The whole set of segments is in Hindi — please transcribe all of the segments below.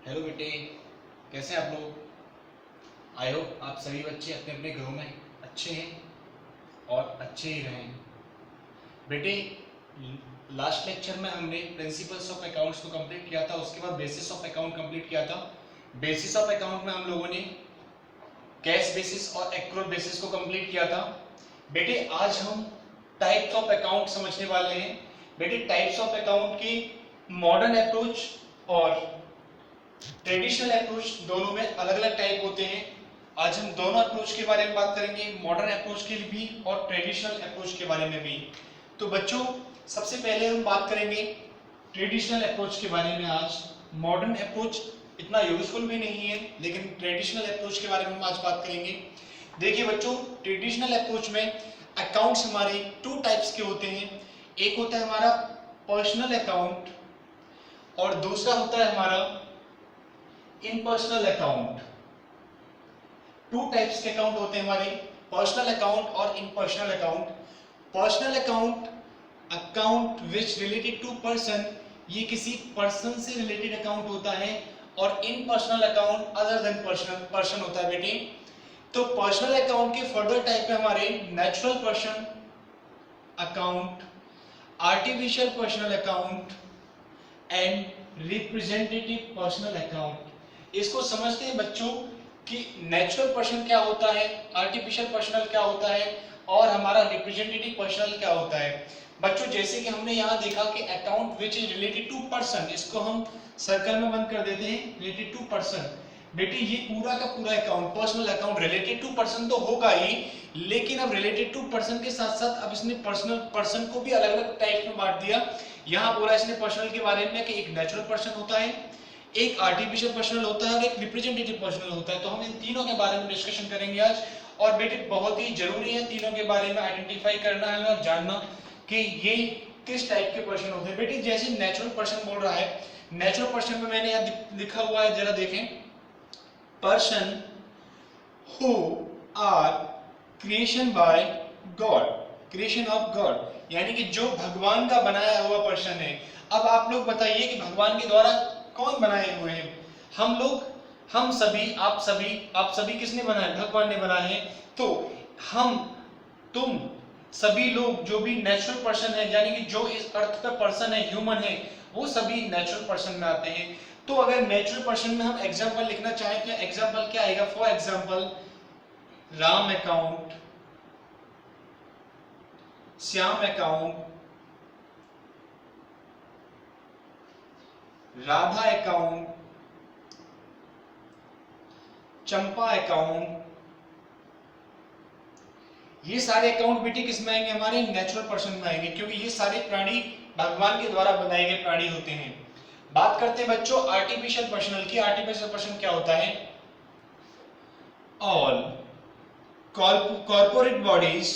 हेलो बेटे, कैसे हैं आप लोग। आई होप आप सभी बच्चे अपने अपने घरों में अच्छे हैं और अच्छे ही रहें। बेटे, लास्ट लेक्चर में हमने प्रिंसिपल्स ऑफ अकाउंट्स को कंप्लीट किया था, उसके बाद बेसिस ऑफ अकाउंट कंप्लीट किया था। बेसिस ऑफ अकाउंट में हम लोगों ने कैश बेसिस और एक्रूअल बेसिस को कंप्लीट किया था। बेटे, आज हम टाइप्स ऑफ अकाउंट समझने वाले हैं। बेटे, टाइप्स ऑफ अकाउंट की मॉडर्न अप्रोच और ट्रेडिशनल अप्रोच दोनों में अलग अलग टाइप होते हैं। आज हम दोनों अप्रोच के बारे में बात करेंगे, मॉडर्न अप्रोच के लिए भी और ट्रेडिशनल अप्रोच के बारे में भी। तो बच्चों, सबसे पहले हम बात करेंगे ट्रेडिशनल अप्रोच के बारे में। आज मॉडर्न अप्रोच इतना यूजफुल भी नहीं है, लेकिन ट्रेडिशनल अप्रोच के बारे में हम आज बात करेंगे। देखिए बच्चों, ट्रेडिशनल अप्रोच में अकाउंट्स हमारे टू टाइप्स के होते हैं। एक होता है हमारा पर्सनल अकाउंट और दूसरा होता है हमारा इम्पर्सनल अकाउंट। टू टाइप्स के अकाउंट होते हैं हमारे, पर्सनल अकाउंट और impersonal account. Personal account, account which related to person, ये किसी पर्सन से रिलेटेड अकाउंट होता है। और impersonal account other than person होता है बेटे। तो पर्सनल अकाउंट के फर्दर टाइप है हमारे natural person account, artificial personal account and representative personal account. इसको समझते हैं बच्चों कि नेचुरल पर्सन क्या होता है, आर्टिफिशियल पर्सनल क्या होता है और हमारा रिप्रेजेंटेटिव पर्सनल क्या होता है। बच्चों, जैसे कि हमने यहाँ देखा कि account which is related to person, इसको हम सर्कल में बंद कर देते हैं, रिलेटेड टू पर्सन। बेटे, ये पूरा का पूरा account, personal account related to person तो होगा ही, लेकिन अब रिलेटेड टू पर्सन के साथ साथ अब इसने पर्सनल पर्सन को भी अलग अलग टाइप में बांट दिया। यहाँ बोला इसने पर्सनल के बारे में कि एक नेचुरल पर्सन होता है, एक आर्टिफिशियल पर्सनल होता है और एक रिप्रेजेंटेटिव पर्सनल होता है। तो हम इन तीनों के बारे में डिस्कशन करेंगे आज। और बेटे, बहुत ही जरूरी है तीनों के बारे में आइडेंटिफाई करना है और जानना कि ये किस टाइप के पर्सन होते हैं। बेटे, जैसे नेचुरल पर्सन बोल रहा है, नेचुरल पर्सन में मैंने यहाँ लिखा हुआ है, जरा देखें, person who are creation bye God, creation of God, यानी कि जो भगवान का बनाया हुआ पर्सन है। अब आप लोग बताइए कि भगवान के द्वारा कौन बनाए हुए हैं? हम लोग, हम सभी, आप सभी किसने बनाए? भगवान ने बनाए हैं। तो हम, तुम सभी लोग जो भी नेचुरल पर्सन है, यानी कि जो इस अर्थ पे पर्सन है, ह्यूमन है, वो सभी नेचुरल पर्सन में आते हैं। तो अगर नेचुरल पर्सन में हम एग्जांपल लिखना चाहें तो एग्जांपल क्या आएगा? For example, Ram account, Shyam account, Radha account, Champa account. ये सारे अकाउंट बेटे किस में आएंगे? हमारे नेचुरल पर्सन में आएंगे, क्योंकि ये सारे प्राणी भगवान के द्वारा बनाए गए प्राणी होते हैं। बात करते हैं बच्चों आर्टिफिशियल पर्सनल की। आर्टिफिशियल पर्सन क्या होता है? All corporate bodies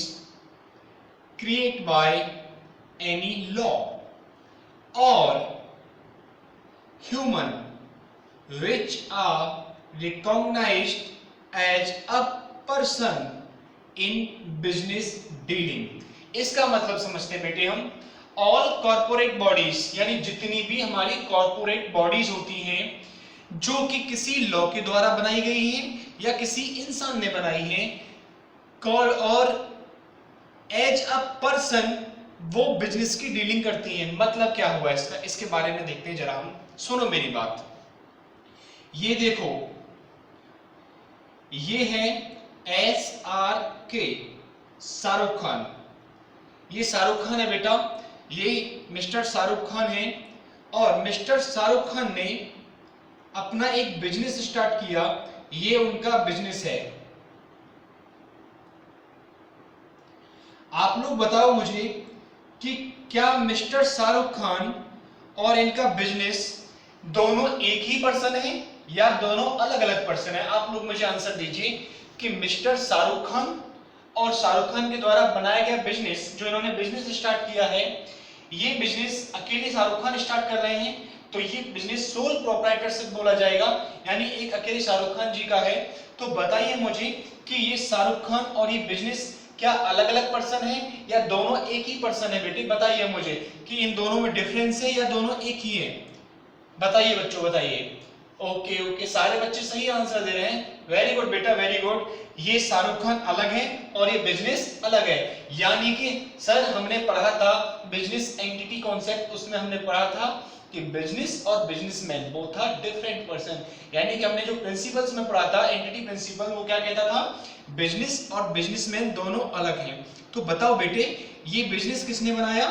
create by any law और human which are recognized as a person in business dealing। इसका मतलब समझते हैं बेटे हम, all corporate bodies, यानी जितनी भी हमारी corporate bodies होती हैं जो कि किसी लॉ के द्वारा बनाई गई हैं या किसी इंसान ने बनाई हैं, और एज अ पर्सन वो बिजनेस की डीलिंग करती हैं। मतलब क्या हुआ इसका? इसके बारे में देखते हैं जरा हम। सुनो मेरी बात, ये देखो, ये है SRK, शाहरुख खान। ये शाहरुख खान है बेटा, ये मिस्टर शाहरुख खान है। और मिस्टर शाहरुख खान ने अपना एक बिजनेस स्टार्ट किया, ये उनका बिजनेस है। आप लोग बताओ मुझे कि क्या मिस्टर शाहरुख खान और इनका बिजनेस दोनों एक ही पर्सन है या दोनों अलग अलग पर्सन है? आप लोग मुझे आंसर दीजिए कि मिस्टर शाहरुख खान और शाहरुख खान के द्वारा बनाया गया बिजनेस, जो इन्होंने बिजनेस स्टार्ट किया है, ये बिजनेस अकेले शाहरुख खान स्टार्ट कर रहे हैं, तो ये बिजनेस सोल प्रोप्राइटरशिप बोला जाएगा, यानी एक अकेले शाहरुख खान जी का है। तो बताइए मुझे कि ये शाहरुख खान और ये बिजनेस क्या अलग अलग पर्सन है या दोनों एक ही पर्सन है? बेटे बताइए मुझे कि इन दोनों में डिफरेंस है या दोनों एक ही है? बताइए बच्चों, बताइए। ओके ओके, सारे बच्चे सही आंसर दे रहे हैं, वेरी गुड बेटा वेरी गुड। ये शाहरुख खान अलग है और ये बिजनेस अलग है, यानी कि सर हमने पढ़ा था बिजनेस एंटिटी कॉन्सेप्ट, उसमें हमने पढ़ा था कि बिजनेस और businessman both are different person, यानी कि हमने जो प्रिंसिपल्स में पढ़ा था एंटिटी प्रिंसिपल, वो क्या कहता था, बिजनेस और बिजनेसमैन दोनों अलग हैं। तो बताओ बेटे, ये बिजनेस किसने बनाया,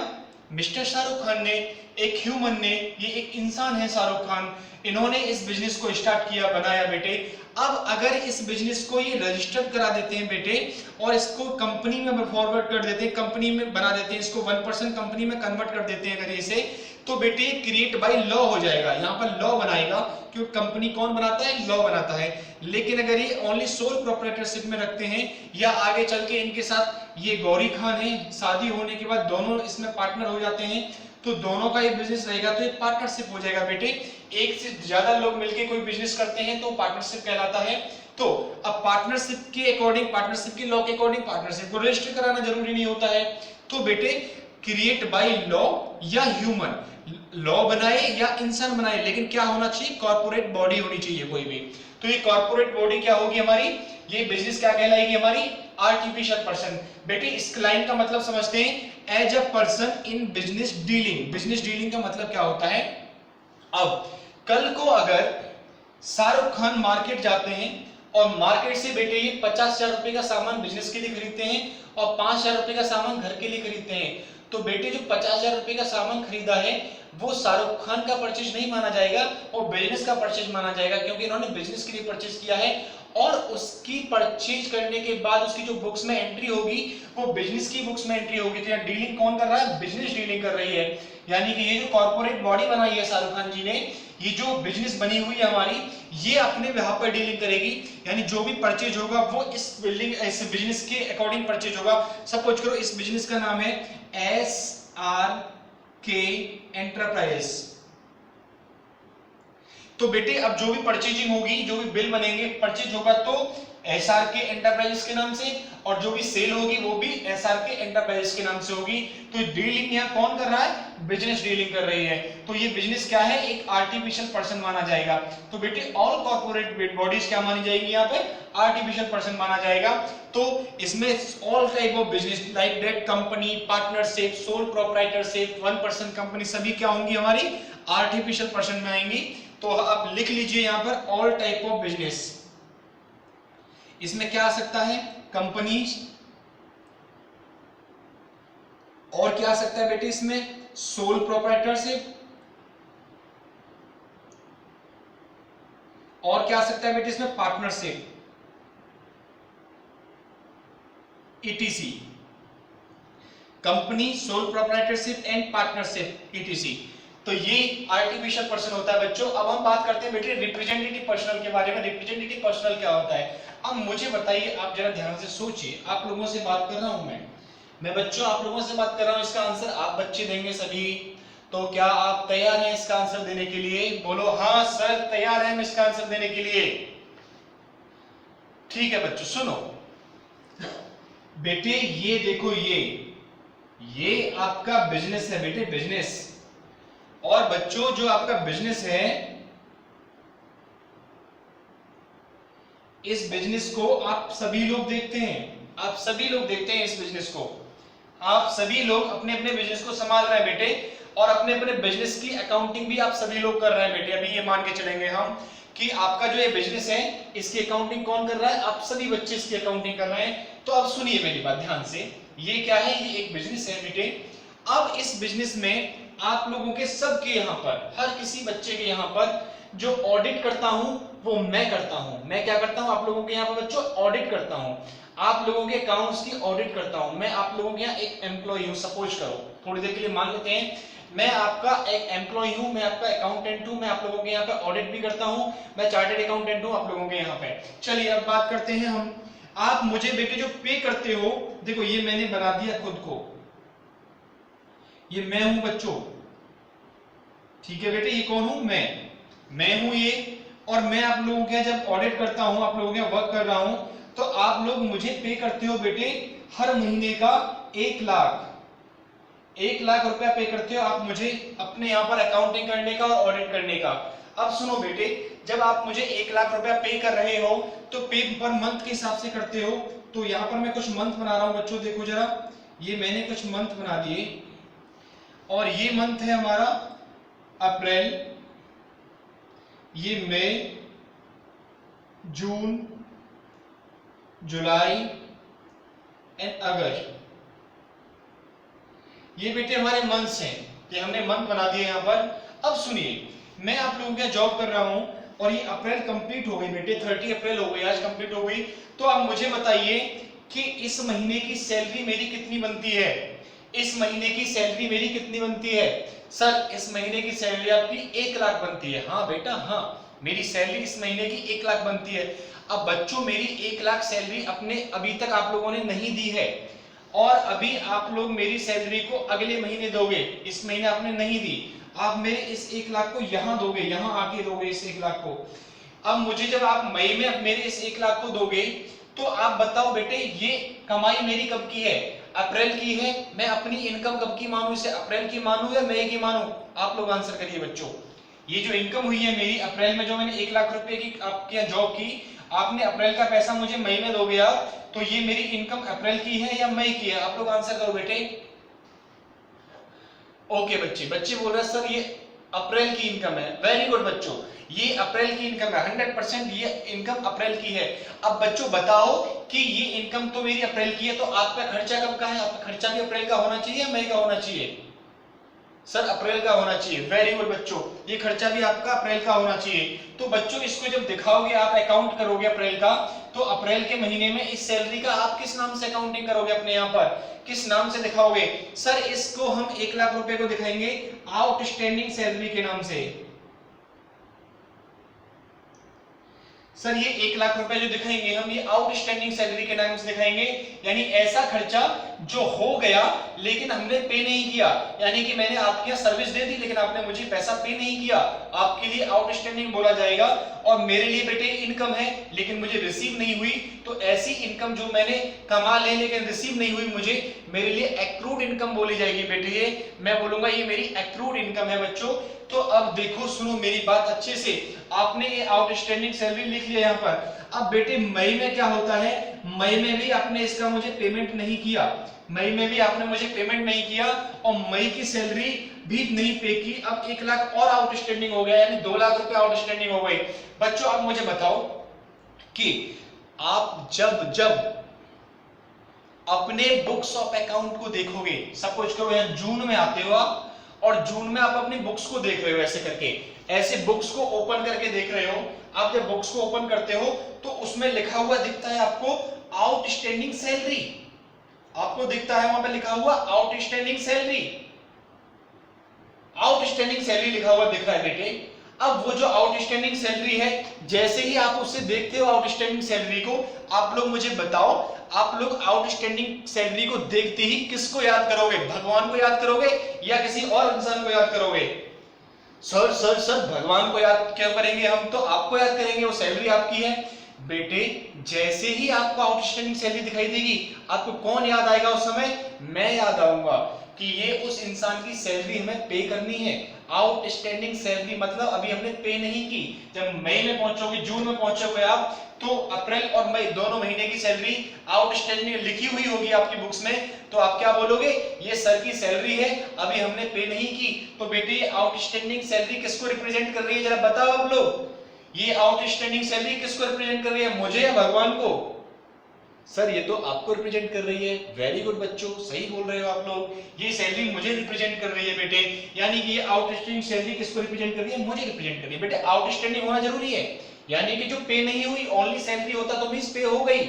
मिस्टर शाहरुख खान ने, एक ह्यूमन ने, ये एक इंसान है शाहरुख खान, इन्होंने इस बिजनेस को स्टार्ट किया, बनाया बेटे। अब अगर इस बिजनेस को ये रजिस्टर्ड करा देते हैं बेटे और इसको कंपनी में फॉरवर्ड कर देते हैं, कंपनी में बना देते हैं, इसको 1% कंपनी में कन्वर्ट कर देते हैं अगर इसे, तो बेटे क्रिएट बाय लॉ हो जाएगा, यहाँ पर लॉ बनाएगा, क्योंकि कंपनी कौन बनाता है, लॉ बनाता है। लेकिन अगर ये ओनली सोल प्रोप्राइटरशिप में रखते हैं या आगे चल के इनके साथ ये गौरी खान है, शादी होने के बाद दोनों इसमें पार्टनर हो जाते हैं, तो दोनों का ये बिजनेस रहेगा, तो एक पार्टनरशिप हो जाएगा बेटे। एक से ज्यादा लोग मिलकर कोई बिजनेस करते हैं तो पार्टनरशिप कहलाता है। तो अब पार्टनरशिप के अकॉर्डिंग, पार्टनरशिप की लॉ के अकॉर्डिंग पार्टनरशिप को रजिस्टर कराना जरूरी नहीं होता है। तो बेटे क्रिएट बाय लॉ या ह्यूमन, लॉ बनाए या इंसान बनाए, लेकिन क्या होना चाहिए, कॉर्पोरेट बॉडी होनी चाहिए कोई भी। तो ये कॉर्पोरेट बॉडी क्या होगी हमारी, ये बिजनेस क्या कहलाएगी हमारी, आर्टिफिशियल पर्सन। बेटे इस लाइन का मतलब समझते हैं, as a person in business dealing. Business dealing का मतलब क्या होता है, अब कल को अगर शाहरुख खान मार्केट जाते हैं और मार्केट से बेटे ये 50,000 रुपए का सामान बिजनेस के लिए खरीदते हैं और 5,000 रुपए का सामान घर के लिए खरीदते हैं, तो बेटे जो 50,000 रुपए का सामान खरीदा है वो शाहरुख खान का परचेज नहीं माना जाएगा और बिजनेस का परचेज माना जाएगा, क्योंकि इन्होंने बिजनेस के लिए परचेज किया है और उसकी परचेज करने के बाद उसकी जो बुक्स में एंट्री होगी वो बिजनेस की बुक्स में एंट्री होगी। तो यहाँ डीलिंग कौन कर रहा है, बिजनेस डीलिंग कर रही है। यानी कि ये जो कॉर्पोरेट बॉडी बनाई है शाहरुख खान जी ने, ये जो बिजनेस बनी हुई है हमारी, ये अपने यहाँ पर डीलिंग करेगी, यानी जो भी परचेज होगा वो इस बिजनेस के अकॉर्डिंग परचेज होगा। सपोज करो इस बिजनेस का नाम है SRK एंटरप्राइज, तो बेटे अब जो भी परचेजिंग होगी, जो भी बिल बनेंगे, परचेज होगा तो SRK एंटरप्राइजेस के नाम से, और जो भी सेल होगी वो भी SRK एंटरप्राइजेस के नाम से होगी। तो डीलिंग यहाँ कौन कर रहा है, बिजनेस डीलिंग कर रही है। तो ये बिजनेस क्या है, एक आर्टिफिशियल पर्सन माना जाएगा। तो बेटे ऑल कॉर्पोरेट बॉडीज क्या मानी जाएगी, यहाँ पे आर्टिफिशियल पर्सन माना जाएगा। तो इसमें all type of business like that company, partnership, sole proprietorship, 1% company, सभी क्या होंगी हमारी आर्टिफिशियल पर्सन में आएंगी। तो आप लिख लीजिए यहाँ पर ऑल टाइप ऑफ बिजनेस। इसमें क्या आ सकता है, कंपनीज, और क्या आ सकता है बेटे इसमें, सोल प्रोप्राइटरशिप, और क्या आ सकता है बेटे इसमें, partnership, ETC, company, sole proprietorship and partnership, ETC। तो ये आर्टिफिशियल पर्सन होता है बच्चों। अब हम बात करते हैं बेटे रिप्रेजेंटेटिव पर्सनल के बारे में। रिप्रेजेंटेटिव पर्सनल क्या होता है, अब मुझे बताइए, आप जरा ध्यान से सोचिए, आप लोगों से बात कर रहा हूं मैं बच्चों आप लोगों से बात कर रहा हूं, इसका आंसर आप बच्चे देंगे सभी। तो क्या आप तैयार हैं इसका आंसर देने के लिए, बोलो हाँ सर तैयार हैं इसका आंसर देने के लिए। ठीक है बच्चों, सुनो बेटे, ये देखो, ये आपका बिजनेस है बेटे, बिजनेस। और बच्चों जो आपका बिजनेस है, इस बिजनेस को आप सभी लोग देखते हैं, आप सभी लोग देखते हैं इस बिजनेस को, आप सभी लोग अपने अपने बिजनेस को संभाल रहे हैं बेटे, और अपने अपने बिजनेस की अकाउंटिंग भी आप सभी लोग कर रहे हैं बेटे। अभी ये मान के चलेंगे हम कि आपका जो ये बिजनेस है इसकी अकाउंटिंग कौन कर रहा है, आप सभी बच्चे इसकी अकाउंटिंग कर रहे हैं। तो अब सुनिए मेरी बात ध्यान से, ये क्या है, ये एक बिजनेस है बेटे। अब इस बिजनेस में आप लोगों के सबके यहाँ पर, हर किसी बच्चे के यहाँ पर जो ऑडिट करता हूं वो मैं करता हूं। मैं क्या करता हूं, आप लोगों के यहाँ पर बच्चों ऑडिट करता हूं, आप लोगों के अकाउंट्स की ऑडिट करता हूं। मैं आप लोगों के यहाँ एक एम्प्लॉय हूं, सपोज करो, थोड़ी देर के लिए मान लेते हैं मैं आपका एक एम्प्लॉय हूं, मैं आपका अकाउंटेंट हूं, मैं आप लोगों के यहाँ पे ऑडिट भी करता हूं, मैं चार्टर्ड अकाउंटेंट हूं आप लोगों के यहाँ पे। चलिए अब बात करते हैं हम, आप मुझे बेटे जो पे करते हो, देखो ये मैंने बना दिया खुद को, ये मैं हूं बच्चों, ठीक है बेटे, ये कौन हूं, मैं हूं ये। और मैं आप लोगों के जब ऑडिट करता हूं, आप लोगों के वर्क कर रहा हूं, तो आप लोग मुझे पे करते हो बेटे हर महीने का 1 लाख रुपया पे करते हो आप मुझे, अपने यहाँ पर अकाउंटिंग करने का और ऑडिट करने का। अब सुनो बेटे, जब आप मुझे 1 लाख रुपया पे कर रहे हो तो पे पर मंथ के हिसाब से करते हो। तो यहाँ पर मैं कुछ मंथ बना रहा हूँ बच्चों, देखो जरा, ये मैंने कुछ मंथ बना दिए और ये मंथ है हमारा अप्रैल, ये मई, जून, जुलाई एंड अगस्त। ये बेटे हमारे मंथ्स हैं, ये हमने मंथ बना दिए यहाँ पर। अब सुनिए, मैं आप लोगों के जॉब कर रहा हूं और ये अप्रैल कंप्लीट हो गई बेटे, 30 अप्रैल हो गई, आज कंप्लीट हो गई। तो आप मुझे बताइए कि इस महीने की सैलरी मेरी कितनी बनती है? इस महीने की सैलरी मेरी कितनी बनती है? सर इस महीने की सैलरी आपकी 1 लाख बनती है। हाँ बेटा हाँ, मेरी सैलरी इस महीने की 1 लाख बनती है। अब बच्चों मेरी 1 लाख सैलरी अपने अभी तक आप लोगों ने नहीं दी है और अभी आप लोग मेरी सैलरी को अगले महीने दोगे, इस महीने आपने नहीं दी, आप मेरे इस 1 लाख को यहां दोगे, यहां आके दोगे इस 1 लाख को। अब मुझे जब आप मई में मेरे इस 1 लाख को दोगे तो आप बताओ बेटे ये कमाई मेरी कब की है? अप्रैल की है। मैं अपनी इनकम कब की मानूं, इसे अप्रैल की मानूं या मई की मानूं? आप लोग आंसर करिए बच्चों। ये जो इनकम हुई है मेरी अप्रैल में, जो मैंने 1 लाख रुपए की आपके यहाँ जॉब की, आपने अप्रैल का पैसा मुझे मई में दोगे आप, तो ये मेरी इनकम अप्रैल की है या मई की है? आप लोग आंसर करो बेटे। ओके बच्चे, बच्चे बोल रहे हैं सर ये अप्रैल की इनकम है। वेरी गुड बच्चों, ये अप्रैल की इनकम है, 100% ये इनकम अप्रैल की है। अब बच्चों बताओ कि ये इनकम तो मेरी अप्रैल की है, तो आपका खर्चा कब का है? आपका खर्चा भी अप्रैल का होना चाहिए या मई का होना चाहिए? सर अप्रैल का होना चाहिए। वेरी गुड बच्चों, ये खर्चा भी आपका अप्रैल का होना चाहिए। तो बच्चों इसको जब दिखाओगे, आप अकाउंट करोगे अप्रैल का, तो अप्रैल के महीने में इस सैलरी का आप किस नाम से अकाउंटिंग करोगे अपने यहाँ पर? किस नाम से दिखाओगे? सर इसको हम 1 लाख रुपए को दिखाएंगे आउटस्टैंडिंग सैलरी के नाम से। सर ये 1 लाख रुपए जो दिखाएंगे हम, ये आउटस्टैंडिंग सैलरी के नाम से दिखाएंगे, यानी ऐसा खर्चा जो हो गया लेकिन हमने पे नहीं किया, यानी कि मैंने आपके यहाँ सर्विस दे दी लेकिन आपने मुझे पैसा पे नहीं किया, आपके लिए आउटस्टैंडिंग बोला जाएगा। और मेरे लिए बेटे इनकम है लेकिन मुझे रिसीव नहीं हुई, तो ऐसी इनकम जो मैंने कमा ले लेकिन रिसीव नहीं हुई मुझे, मेरे लिए एक्रूड इनकम बोली जाएगी बेटे। ये मैं बोलूंगा ये मेरी एक्रूड इनकम है बच्चों। तो अब देखो सुनो मेरी बात अच्छे से, आपने ये आउटस्टैंडिंग सैलरी लिख लिया यहाँ पर। अब बेटे मई में क्या होता है? मई में भी आपने इसका मुझे पेमेंट नहीं किया, मई में भी आपने मुझे पेमेंट नहीं किया और मई की सैलरी भी नहीं पे की। अब 1 लाख और आउटस्टैंडिंग हो गया, यानी 2 लाख रुपए आउटस्टैंडिंग हो गई। बच्चों अब मुझे बताओ कि आप जब जब अपने बुक्स ऑफ अकाउंट को देखोगे, सपोज करो यहाँ जून में आते हो आप और जून में आप अपनी बुक्स को देख रहे हो, ऐसे करके, ऐसे बुक्स को ओपन करके देख रहे हो। आप जब बुक्स को ओपन करते हो तो उसमें लिखा हुआ दिखता है आपको आउटस्टैंडिंग सैलरी, आपको दिखता है वहां पे लिखा हुआ आउटस्टैंडिंग सैलरी, आउटस्टैंडिंग सैलरी लिखा हुआ दिख रहा है बेटे। अब वो जो आउटस्टैंडिंग सैलरी है, जैसे ही आप उससे देखते हो आउटस्टैंडिंग सैलरी को, आप लोग मुझे बताओ, आप लोग आउटस्टैंडिंग सैलरी को देखते ही किसको याद करोगे? भगवान को याद करोगे या किसी और इंसान को याद करोगे? सर सर सर भगवान को याद क्यों करेंगे हम, तो आपको याद करेंगे, वो सैलरी आपकी है। बेटे जैसे ही आपको आउटस्टैंडिंग सैलरी दिखाई देगी, आपको कौन याद आएगा उस समय? मैं याद आऊंगा कि ये उस इंसान की सैलरी हमें पे करनी है। आउटस्टैंडिंग सैलरी मतलब अभी हमने पे नहीं की। जब मई में पहुंचोगे, जून में पहुंचोगे आप, तो अप्रैल और मई दोनों महीने की सैलरी आउटस्टैंडिंग लिखी हुई होगी आपकी बुक्स में, तो आप क्या बोलोगे? ये सर की सैलरी है, अभी हमने पे नहीं की। तो बेटे ये आउटस्टैंडिंग सैलरी किसको रिप्रेजेंट कर रही है, जरा बताओ आप लोग। ये आउटस्टैंडिंग सैलरी किसको रिप्रेजेंट कर रही है, मुझे या भगवान को? सर ये तो आपको रिप्रेजेंट कर रही है। वेरी गुड बच्चों, सही बोल रहे हो आप लोग, ये सैलरी मुझे रिप्रेजेंट कर रही है बेटे, यानी कि ये आउटस्टैंडिंग सैलरी किसको रिप्रेजेंट कर रही है? मुझे रिप्रेजेंट कर रही है। बेटे आउटस्टैंडिंग होना जरूरी है, यानी कि जो पे नहीं हुई, ओनली सैलरी होता तो मींस पे हो गई,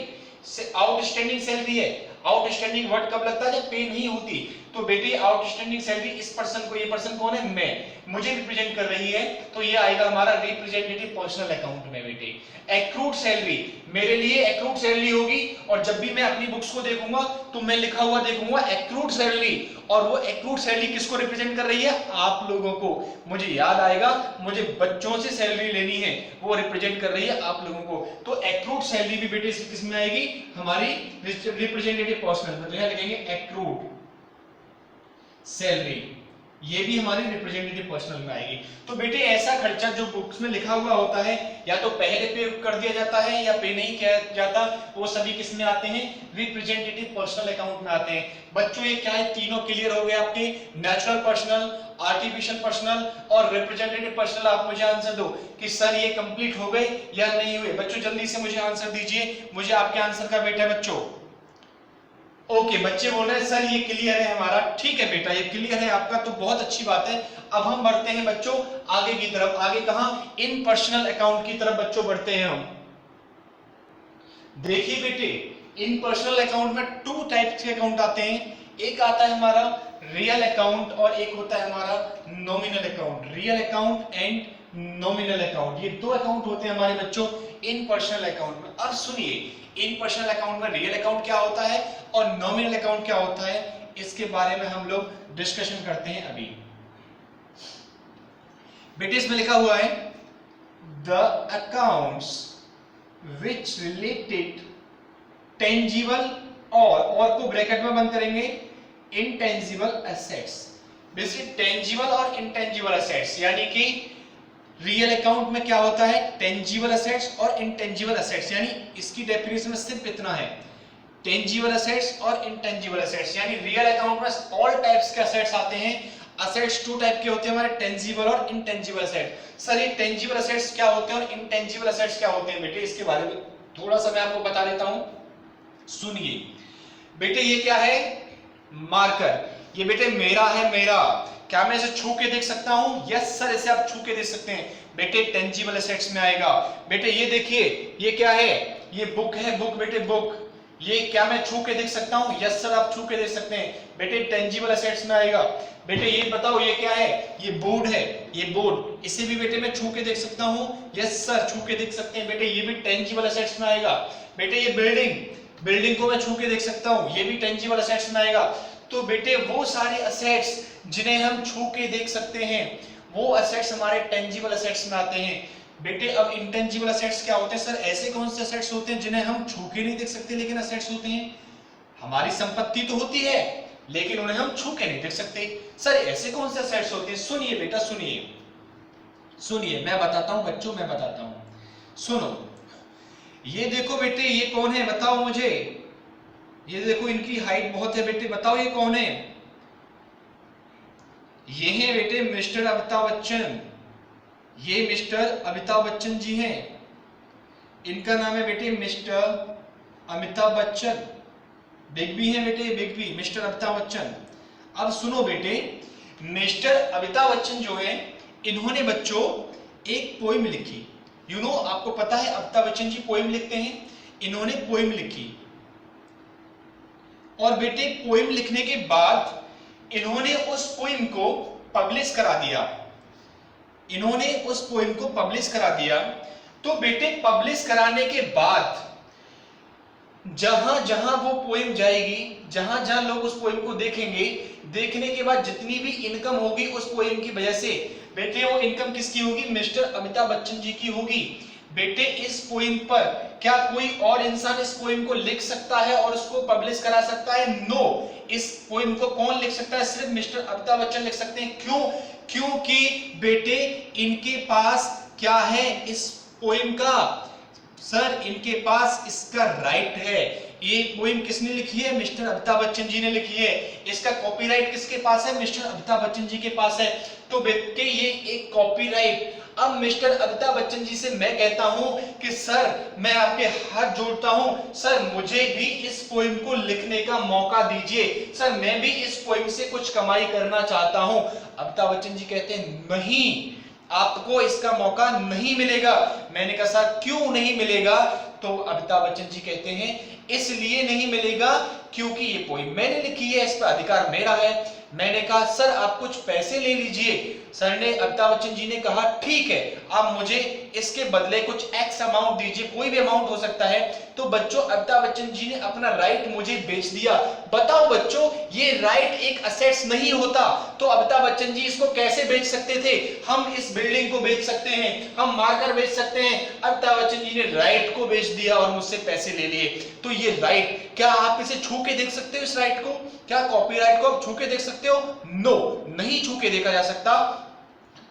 आउटस्टैंडिंग सैलरी है। आउटस्टैंडिंग वर्ड कब लगता है? जब पे नहीं होती। तो बेटे आउटस्टैंडिंग सैलरी इस पर्सन को, ये पर्सन कौन है? मैं, मुझे रिप्रेजेंट कर रही है, तो ये आएगा हमारा रिप्रेजेंटेटिव पर्सनल अकाउंट में बेटे। एक्रूड सैलरी मेरे लिए एक्रूड सैलरी होगी, और जब भी मैं अपनी बुक्स को देखूंगा तो मैं लिखा हुआ देखूंगा एक्रूड सैलरी, और वो एक्रूड सैलरी किसको रिप्रेजेंट कर रही है? आप लोगों को। मुझे याद आएगा, मुझे बच्चों से सैलरी लेनी है, वो रिप्रेजेंट कर रही है आप लोगों को। तो एक्रूड सैलरी भी बेटे किस में आएगी? हमारी रिप्रेजेंटेटिव पर्सनल में। तो यहां लिखेंगे एक्रूड सैलरी, ये भी हमारे रिप्रेजेंटेटिव पर्सनल में आएगी। तो बेटे ऐसा खर्चा जो बुक्स में लिखा हुआ होता है या तो पहले पे कर दिया जाता है या पे नहीं किया जाता, वो सभी किस में आते हैं, रिप्रेजेंटेटिव पर्सनल अकाउंट में आते हैं। बच्चों ये क्या है, तीनों क्लियर हो गए आपके, नेचुरल पर्सनल, आर्टिफिशियल पर्सनल और रिप्रेजेंटेटिव पर्सनल। आप मुझे आंसर दो कि सर ये कंप्लीट हो गए या नहीं हुए। बच्चों जल्दी से मुझे आंसर दीजिए, मुझे आपके आंसर का वेट है बच्चों। ओके बच्चे बोल रहे हैं सर ये क्लियर है हमारा, ठीक है बेटा ये क्लियर है आपका, तो बहुत अच्छी बात है। अब हम बढ़ते हैं बच्चों आगे की तरफ। आगे कहां, इन पर्सनल अकाउंट की तरफ बच्चों बढ़ते हैं हम। देखिए बेटे इन पर्सनल अकाउंट में टू टाइप्स के अकाउंट आते हैं, एक आता है हमारा रियल अकाउंट और एक होता है हमारा nominal account. Real account and nominal account, ये दो अकाउंट होते हैं हमारे बच्चों इन पर्सनल अकाउंट में। अब सुनिए इन पर्सनल अकाउंट में रियल अकाउंट क्या होता है और नॉमिनल अकाउंट क्या होता है, इसके बारे में हम लोग डिस्कशन करते हैं अभी। बेटे इसमें लिखा हुआ है the accounts which related tangible और को ब्रैकेट में बंद करेंगे, इनटेंजिबल एसेट्स। बेसिकली टेंजिबल और इनटेंजिबल एसेट्स, यानी कि रियल अकाउंट में क्या होता है, टेंजिबल एसेट्स और इनटेंजिबल एसेट्स, यानी इसकी डेफिनेशन में सिर्फ इतना है, टेंजिबल एसेट्स और इनटेंजिबल एसेट्स। यानी रियल अकाउंट में ऑल टाइप्स के एसेट्स आते हैं। एसेट्स टू टाइप के होते हैं हमारे, टेंजिबल और इनटेंजिबल एसेट। सर ये टेंजिबल एसेट्स क्या होते हैं और इनटेंजिबल एसेट्स क्या होते हैं बेटे, इसके बारे में थोड़ा सा मैं आपको बता देता हूं, सुनिए। बेटे ये क्या है, मार्कर, ये बेटे मेरा है, मेरा, क्या मैं इसे छू के देख सकता हूं, यस सर इसे आप छू के देख सकते हैं, बेटे टेंजिबल एसेट्स में आएगा। बेटे ये देखिए ये क्या है, ये बुक है, बुक बेटे बुक, ये क्या मैं छू के देख सकता हूं, यस सर आप छू के देख सकते हैं, बेटे टेंजिबल एसेट्स में आएगा। बेटे ये बताओ ये क्या है, ये बोर्ड है, ये बोर्ड, इसे भी बेटे मैं छू के देख सकता हूं, यस सर छू के देख सकते हैं, बेटे ये भी टेंजिबल एसेट्स में आएगा। बेटे ये बिल्डिंग, बिल्डिंग को मैं छू के देख सकता हूं, ये भी टेंजिबल एसेट्स में आएगा। तो बेटे वो सारे एसेट्स जिन्हें हम छू के देख सकते हैं वो एसेट्स हमारे टेंजिबल एसेट्स में आते हैं। बेटे अब इंटेंजिबल एसेट्स क्या होते हैं, सर ऐसे कौन से एसेट्स होते हैं जिन्हें हम छू के नहीं देख सकते लेकिन एसेट्स होते हैं, हमारी संपत्ति तो होती है लेकिन उन्हें हम छू के नहीं देख सकते। सर ऐसे कौन से एसेट्स होते हैं, सुनिए बेटा सुनिए, सुनिए मैं बताता हूं बच्चों, मैं बताता हूं, सुनो। ये देखो बेटे ये कौन है बताओ मुझे, ये देखो इनकी हाइट बहुत है बेटे, बताओ ये कौन है, ये है बेटे मिस्टर अमिताभ बच्चन, ये मिस्टर अमिताभ बच्चन जी हैं, इनका नाम है बेटे mister Amitabh Bachchan, big B है बेटे, big B mister Amitabh Bachchan. अब सुनो बेटे, मिस्टर अमिताभ बच्चन जो है इन्होंने बच्चों एक पोइम लिखी, यू नो आपको पता है अमिताभ बच्चन जी पोइम लिखते हैं, इन्होंने पोइम लिखी और बेटे पोइम लिखने के बाद इन्होंने उस पोइम को पब्लिश करा दिया, इन्होंने उस पोइम को पब्लिश करा दिया। तो बेटे पब्लिश कराने के बाद जहां जहां वो पोइम जाएगी, जहां जहां लोग उस पोइम को देखेंगे, देखने के बाद जितनी भी इनकम होगी उस पोइम की वजह से, बेटे वो इनकम किसकी होगी, मिस्टर अमिताभ बच्चन जी की होगी। बेटे इस पोइम पर क्या कोई और इंसान इस पोइम को लिख सकता है और उसको पब्लिश करा सकता है, नो, इस पोइम को कौन लिख सकता है, सिर्फ मिस्टर अमिताभ बच्चन लिख सकते हैं। क्यों, क्योंकि बेटे इनके पास क्या है इस पोइम का, सर इनके पास इसका राइट है। ये पोइम किसने लिखी है, मिस्टर अमिताभ बच्चन जी ने लिखी है, इसका कॉपीराइट किसके पास है, मिस्टर अमिताभ बच्चन जी के पास है। तो बेटे ये एक कॉपीराइट। अब मिस्टर अमिताभ बच्चन जी से मैं कहता हूं कि सर मैं आपके हाथ जोड़ता हूं, सर मुझे भी इस पोइम को लिखने का मौका दीजिए, सर मैं भी इस पोइम से कुछ कमाई करना चाहता हूं। अमिताभ बच्चन जी कहते हैं नहीं, आपको इसका मौका नहीं मिलेगा। मैंने कहा सर क्यों नहीं मिलेगा, तो अमिताभ बच्चन जी कहते हैं इसलिए नहीं मिलेगा क्योंकि ये पोइम मैंने लिखी है, इस पर अधिकार मेरा है। मैंने कहा सर आप कुछ पैसे ले लीजिए। सर ने, अमिताभ बच्चन जी ने कहा ठीक है आप मुझे इसके बदले कुछ एक्स अमाउंट दीजिए, कोई भी अमाउंट हो सकता है। तो बच्चों अमिताभ बच्चन जी ने अपना राइट मुझे बेच दिया। बताओ बच्चों ये राइट एक असेट्स नहीं होता तो अमिताभ बच्चन जी इसको कैसे बेच सकते थे, हम इस बिल्डिंग को बेच सकते हैं, हम मार्कर बेच सकते हैं, अमिताभ बच्चन जी ने राइट को बेच दिया और मुझसे पैसे ले लिए। तो ये राइट क्या आप इसे छू के देख सकते हो, इस राइट को क्या कॉपीराइट को आप छू के देख सकते हो? नो, नहीं छू के देखा जा सकता।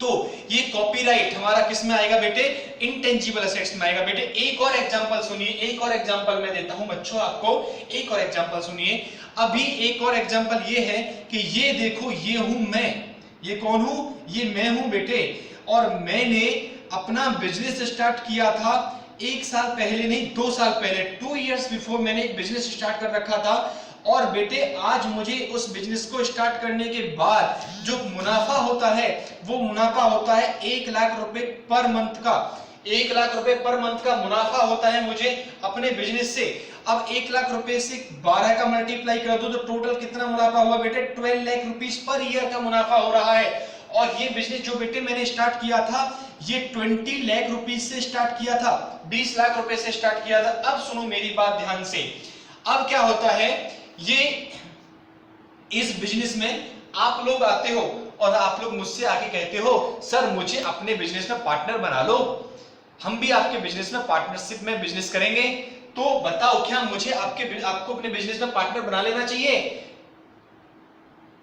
तो ये कॉपीराइट हमारा किस में आएगा बेटे? इंटेंजिबल एसेट्स में आएगा बेटे। एक और एग्जांपल सुनिए, एक और एग्जांपल मैं देता हूं बच्चों आपको, एक और एग्जांपल सुनिए। अभी एक और एग्जांपल ये है कि ये देखो, ये हूं मैं, ये कौन हूं? ये मैं हूं बेटे। और मैंने अपना बिजनेस स्टार्ट किया था 1 साल पहले नहीं, 2 साल पहले, 2 years बिफोर मैंने एक बिजनेस स्टार्ट कर रखा था। और बेटे आज मुझे उस बिजनेस को स्टार्ट करने के बाद जो मुनाफा होता है वो मुनाफा होता है 1 लाख रुपए पर मंथ का। 1 लाख रुपए पर मंथ का मुनाफा होता है मुझे अपने बिजनेस से। अब 1 लाख रुपए से 12 का मल्टीप्लाई कर दो तो टोटल कितना मुनाफा हुआ बेटे? 12 लाख रुपीस पर ईयर का मुनाफा हो रहा है। और ये बिजनेस जो बेटे मैंने स्टार्ट किया था ये 20 लाख रुपीस से स्टार्ट किया था, 20 लाख रुपए से स्टार्ट किया था। अब सुनो मेरी बात ध्यान से। अब क्या होता है, ये इस बिजनेस में आप लोग आते हो और आप लोग मुझसे आके कहते हो सर मुझे अपने बिजनेस में पार्टनर बना लो, हम भी आपके बिजनेस में पार्टनरशिप में बिजनेस करेंगे। तो बताओ क्या मुझे आपको अपने बिजनेस में पार्टनर बना लेना चाहिए?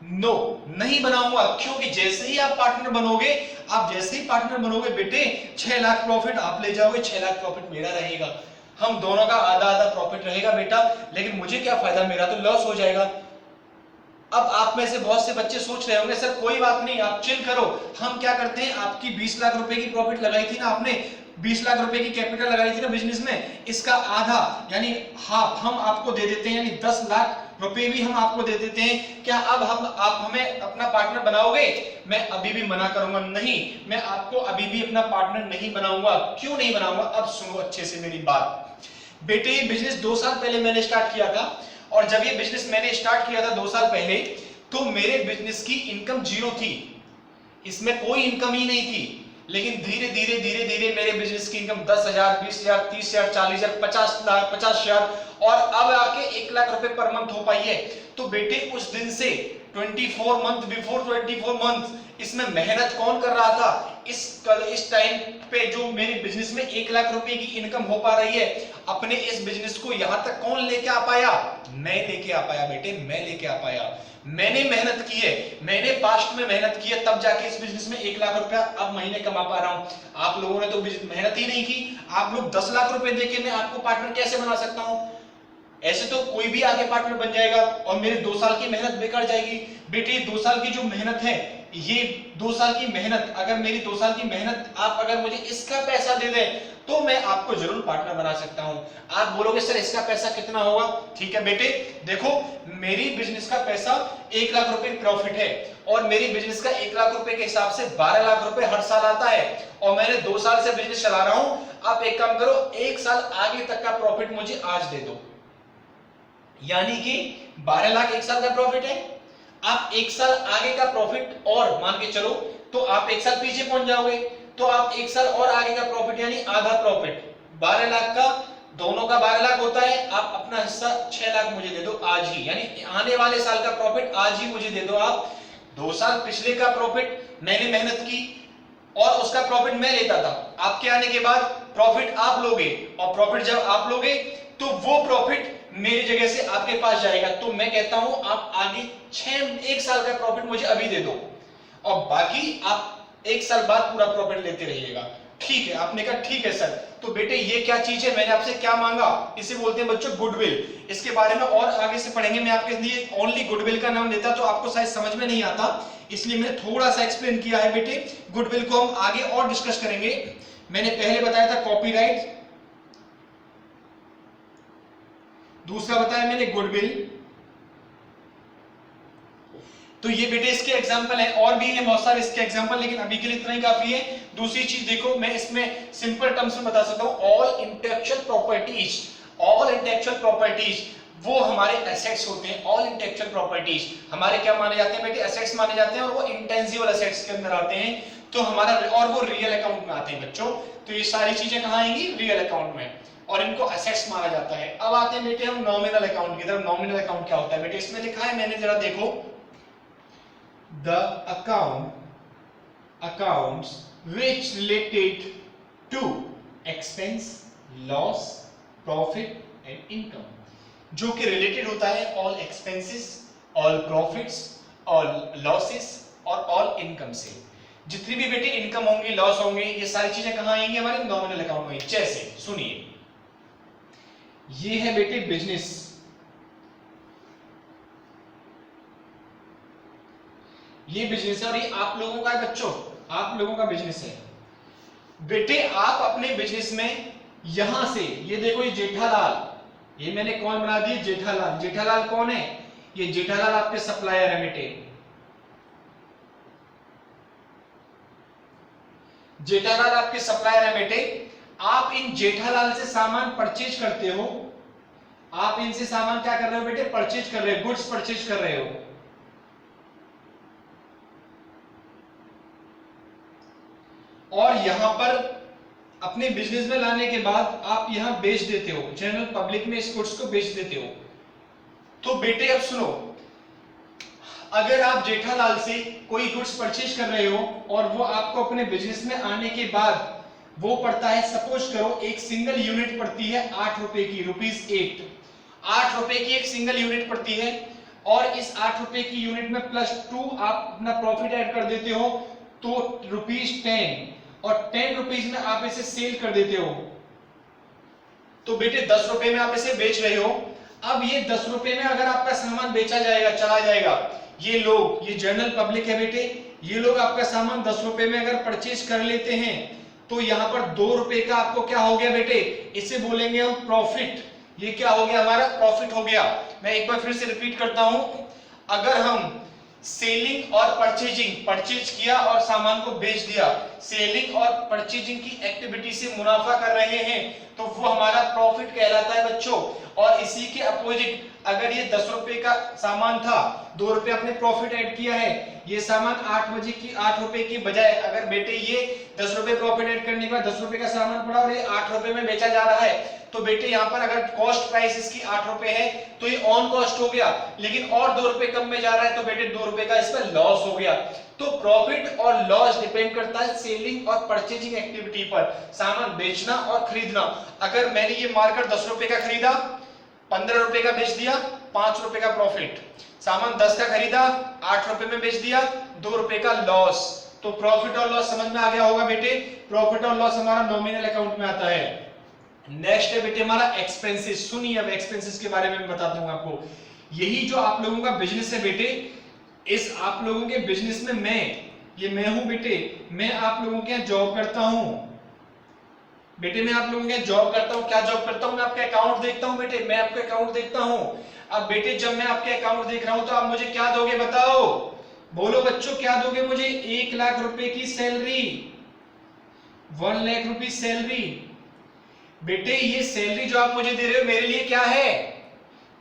नो, नहीं बनाऊंगा, क्योंकि जैसे ही आप पार्टनर बनोगे, आप जैसे ही पार्टनर बनोगे बेटे 6 लाख प्रॉफिट आप ले जाओगे, 6 लाख प्रॉफिट मेरा रहेगा, हम दोनों का आधा आधा प्रॉफिट रहेगा बेटा। लेकिन मुझे क्या फायदा, मेरा तो लॉस हो जाएगा। अब आप में से बहुत से बच्चे सोच रहे होंगे सर कोई बात नहीं, आप चिल करो, हम क्या करते हैं, आपकी 20 लाख रुपए की प्रॉफिट लगाई थी ना आपने, 20 लाख रुपए की कैपिटल लगाई थी ना बिजनेस में, इसका आधा यानी हाफ हम आपको दे देते हैं, यानी 10 लाख रुपए भी हम आपको दे देते हैं। क्या अब आप हमें अपना पार्टनर बनाओगे? मैं अभी भी मना करूंगा, नहीं, मैं आपको अभी भी अपना पार्टनर नहीं बनाऊंगा। क्यों नहीं बनाऊंगा? अब सुनो अच्छे से मेरी बात बेटे। ये बिजनेस 2 साल पहले मैंने स्टार्ट किया था, और जब ये बिजनेस मैंने स्टार्ट किया था 2 साल पहले, तो मेरे बिजनेस की इनकम 0 थी, इसमें कोई इनकम ही नहीं थी। लेकिन धीरे धीरे धीरे धीरे मेरे बिजनेस की इनकम 10,000, 20,000, 30,000, 40,000, 50,000 और अब आके 1 लाख रुपए पर मंथ हो पाई है। तो बेटे उस दिन से 24 मंथ बिफोर 24 मंथ इसमें मेहनत कौन कर रहा था? इस टाइम पे जो मेरे बिजनेस में 1 लाख रुपए की इनकम हो पा रही है, अपने इस बिजनेस को यहां तक कौन लेके आ पाया? मैं लेके आ पाया बेटे, मैं लेके आ पाया। मैंने मेहनत की है, मैंने पास्ट में मेहनत की है, तब जाके इस बिजनेस में 1 लाख रुपया अब महीने कमा पा रहा हूं। आप लोगों ने तो मेहनत ही नहीं की। आप लोग 10 लाख रुपए देके मैं आपको पार्टनर कैसे बना सकता हूं? ऐसे तो कोई भी आगे पार्टनर बन जाएगा और मेरे 2 साल की मेहनत बेकार जाएगी। बेटे 2 साल की जो मेहनत है, ये 2 साल की मेहनत, अगर मेरी 2 साल की मेहनत आप अगर मुझे इसका पैसा दे दें तो मैं आपको जरूर पार्टनर बना सकता हूं। आप बोलोगे सर इसका पैसा कितना होगा? ठीक है बेटे, देखो मेरी बिजनेस का पैसा 1 लाख रुपए प्रॉफिट है, और मेरी बिजनेस का 1 लाख रुपए के हिसाब से 12 लाख रुपए हर साल आता है, और मैंने 2 साल से बिजनेस चला रहा हूं। आप एक काम करो, 1 साल आगे तक का प्रॉफिट मुझे आज दे दो, यानी कि 12 लाख 1 साल का प्रॉफिट है। आप 1 साल आगे का प्रॉफिट और मान के चलो तो आप 1 साल पीछे पहुंच जाओगे, तो आप 1 साल और आगे का प्रॉफिट यानी आधा प्रॉफिट 12 लाख का, दोनों का 12 लाख होता है, आप अपना हिस्सा 6 लाख मुझे दे दो आज ही, यानी आने वाले साल का प्रॉफिट आज ही मुझे दे दो आप। 2 साल पिछले का प्रॉफिट मैंने मेहनत की और उसका प्रॉफिट मैं लेता था, आपके आने के बाद प्रॉफिट आप लोगे, और प्रॉफिट जब आप लोगे तो वो प्रॉफिट मेरी जगह से आपके पास जाएगा। तो मैं कहता हूं आप आगे 1 साल का प्रॉफिट मुझे अभी दे दो, और बाकी आप 1 साल बाद पूरा प्रॉफिट लेते रहिएगा। ठीक है, आपने कहा ठीक है सर। तो बेटे ये क्या चीज है, मैंने आपसे क्या मांगा? इसे बोलते हैं बच्चों गुडविल। इसके बारे में और आगे से पढ़ेंगे, मैं आपके लिए ओनली गुडविल का नाम लेता तो आपको शायद समझ में नहीं आता, इसलिए मैंने थोड़ा सा एक्सप्लेन किया है बेटे। गुडविल को हम आगे और डिस्कस करेंगे। मैंने पहले बताया था कॉपीराइट, दूसरा बताया मैंने गुडविल। तो ये बेटे इसके एग्जांपल है, और भी है बहुत सारे इसके एग्जांपल, लेकिन अभी के लिए इतना ही काफी है। दूसरी चीज देखो, मैं इसमें सिंपल टर्म्स में बता सकता हूं, all intellectual properties, all intellectual properties वो हमारे एसेट्स होते हैं। ऑल इंटेलेक्चुअल प्रॉपर्टीज हमारे क्या माने जाते हैं बेटे? एसेट्स माने जाते हैं, और वो इंटेंजिबल एसेट्स के अंदर आते हैं। तो हमारा, और वो रियल अकाउंट में आते हैं बच्चों। तो ये सारी चीजें कहां आएंगी? रियल अकाउंट में, और इनको एसेट्स माना जाता है। अब आते हैं बेटे हम नॉमिनल अकाउंट की तरफ। नॉमिनल अकाउंट क्या होता है बेटे? इसमें लिखा है, मैंने जरा देखो, the accounts which related to expense, loss, profit and income, जो कि रिलेटेड होता है all expenses all profits, all losses और ऑल इनकम से। जितनी भी बेटे इनकम होंगी, लॉस होंगे, ये सारी चीजें कहां आएंगी? हमारे नॉमिनल अकाउंट में। जैसे सुनिए, ये है बेटे बिजनेस, ये बिजनेस है और ये आप लोगों का है बच्चों, आप लोगों का बिजनेस है बेटे। आप अपने बिजनेस में यहां से ये देखो, ये जेठालाल, ये मैंने कौन बना दिए? जेठालाल। जेठालाल कौन है? ये जेठालाल आपके सप्लायर है बेटे। जेठालाल आपके सप्लायर है बेटे। आप इन जेठालाल से सामान परचेज करते हो, आप इनसे सामान क्या कर रहे हो बेटे? परचेज कर रहे हो, गुड्स परचेज कर रहे हो। और यहां पर अपने बिजनेस में लाने के बाद आप यहां बेच देते हो, जनरल पब्लिक में इस गुड्स को बेच देते हो। तो बेटे अब सुनो, अगर आप जेठालाल से कोई गुड्स परचेज कर रहे हो और वो आपको अपने बिजनेस में आने के बाद वो पड़ता है, सपोज करो एक सिंगल यूनिट पड़ती है 8 रुपए की, ₹8। 8 रुपए की एक सिंगल यूनिट पड़ती है और इस 8 रुपए की यूनिट में +2 आप अपना प्रॉफिट ऐड कर देते हो, तो ₹10 और 10 रुपीज में आप इसे सेल कर देते हो। तो बेटे 10 रुपए में आप इसे बेच रहे हो। अब ये 10 रुपए में अगर आपका सामान बेचा जाएगा, चला जाएगा, ये लोग, ये जनरल पब्लिक है बेटे, ये लोग आपका सामान 10 रुपए में अगर परचेज कर लेते हैं, तो यहां पर 2 रुपए का आपको क्या हो गया बेटे? इसे बोलेंगे हम प्रॉफिट। ये क्या हो गया? हमारा प्रॉफिट हो गया। मैं एक बार फिर से रिपीट करता हूं, अगर हम सेलिंग और परचेजिंग, परचेज किया और सामान को बेच दिया, सेलिंग और परचेजिंग की एक्टिविटी से मुनाफा कर रहे हैं, तो वो हमारा प्रॉफिट कहलाता है बच्चों। और इसी के अपोजिट, अगर ये 10 रुपए का सामान था, 2 रुपए अपने प्रॉफिट ऐड किया है, ये सामान 8 रुपए की बजाय अगर बेटे ये 10 रुपए प्रॉफिट ऐड करने के बाद 10 रुपए का सामान पड़ा और ये 8 रुपए में बेचा जा रहा है, तो बेटे यहाँ पर अगर कॉस्ट प्राइस इसकी 8 रुपए है तो ये ऑन कॉस्ट हो गया, लेकिन और 2 रुपए कम में जा रहा है, तो बेटे 2 रुपए का इसमें लॉस हो गया। तो प्रॉफिट और लॉस डिपेंड करता है सेलिंग और परचेजिंग एक्टिविटी पर, सामान बेचना और खरीदना। अगर मैंने ये मार्कर 10 रुपए का खरीदा, 15 रुपए का बेच दिया, 5 रुपए का प्रॉफिट। सामान 10 का खरीदा, 8 रुपए में बेच दिया, 2 रुपए का लॉस। तो प्रॉफिट और लॉस समझ में आ गया होगा बेटे। प्रॉफिट और लॉस हमारा नॉमिनल अकाउंट में आता है। नेक्स्ट है बेटे हमारा एक्सपेंसेस। सुनिए, अब एक्सपेंसेस के बारे में बताता हूं आपको। यही जो आप लोगों का बिजनेस है बेटे, इस आप लोगों के बिजनेस में मैं हूं बेटे, मैं आप लोगों के यहाँ जॉब करता हूं बेटे, मैं आप लोगों के यहाँ जॉब करता हूं। क्या जॉब करता हूं? मैं आपका अकाउंट देखता हूं बेटे, मैं आपका अकाउंट देखता हूं। अब बेटे जब मैं आपके अकाउंट देख रहा हूं तो आप मुझे क्या दोगे? बताओ, बोलो बच्चों, क्या दोगे मुझे? 1 लाख रुपए की सैलरी, 1 लाख रुपए सैलरी। बेटे ये सैलरी जो आप मुझे दे रहे हो मेरे लिए क्या है?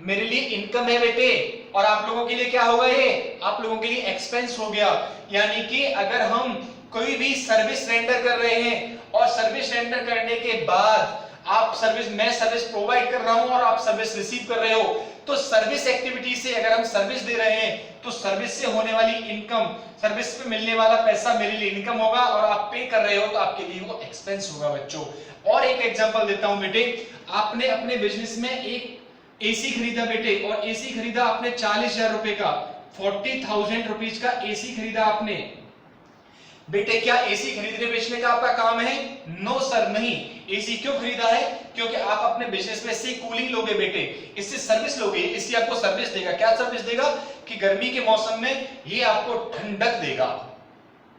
मेरे लिए इनकम है बेटे। और आप लोगों के लिए क्या होगा? ये आप लोगों के लिए एक्सपेंस हो गया। यानी कि अगर हम कोई भी सर्विस रेंडर कर रहे हैं और सर्विस रेंडर करने के बाद मैं सर्विस प्रोवाइड कर रहा हूं और आप सर्विस रिसीव कर रहे हो, तो सर्विस एक्टिविटी से अगर हम सर्विस दे रहे हैं तो सर्विस से होने वाली इनकम, सर्विस पे मिलने वाला पैसा मेरे लिए इनकम होगा, और आप पे कर रहे हो तो आपके लिए वो एक्सपेंस होगा बच्चों। और एक एग्जांपल देता हूं बेटे, आपने अपने बिजनेस में एक एसी खरीदा बेटे, और एसी खरीदा आपने 40,000 रुपए का, 40,000 रुपीज का एसी खरीदा आपने बेटे। क्या एसी खरीदने बेचने का आपका काम है? नो सर, नहीं। एसी क्यों खरीदा है? क्योंकि आप अपने बिजनेस में इससे कूलिंग लोगे बेटे, इससे सर्विस लोगे, इससे आपको सर्विस देगा। क्या सर्विस देगा? कि गर्मी के मौसम में ये आपको ठंडक देगा।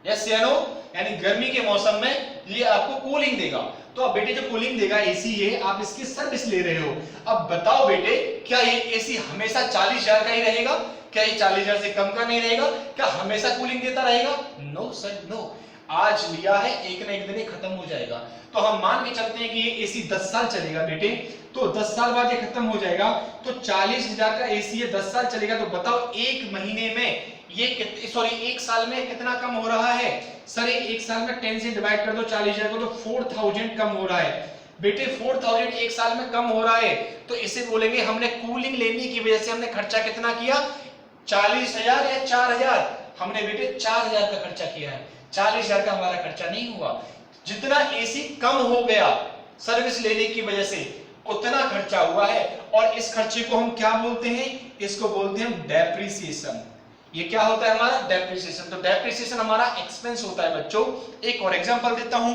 यस या नो? यानी गर्मी के मौसम में ये आपको कूलिंग देगा। तो अब बेटे जो कूलिंग देगा एसी, ये आप इसकी सर्विस ले रहे हो। अब बताओ बेटे, क्या ये एसी हमेशा 40,000 का ही रहेगा? क्या ये 40,000 से कम का नहीं रहेगा? क्या हमेशा कूलिंग देता रहेगा? No sir, no. आज लिया है, एक ना एक दिन खत्म हो जाएगा। तो हम मान के चलते हैं कि ये एसी 10 साल चलेगा बेटे, तो 10 साल बाद ये खत्म हो जाएगा। तो 40,000 का एसी है, 10 साल चलेगा, तो बताओ एक महीने में ये एक साल में कितना कम हो रहा है? सर एक साल में 10 से डिवाइड कर दो 40,000 को, तो 4,000 कम हो रहा है बेटे। 4,000 एक साल में कम हो रहा है, तो इसे बोलेंगे हमने कूलिंग लेने की वजह से हमने खर्चा कितना किया? 40,000 या 4,000? हमने बेटे 4,000 का खर्चा किया है, 40,000 का हमारा खर्चा नहीं हुआ। जितना एसी कम हो गया सर्विस लेने की वजह से, उतना खर्चा हुआ है। और इस खर्चे को हम क्या बोलते हैं, इसको बोलते हैं डेप्रिसिएशन। ये क्या होता है हमारा डेप्रिसिएशन। तो डेप्रिसिएशन हमारा एक्सपेंस होता है बच्चों। एक और एग्जांपल देता हूं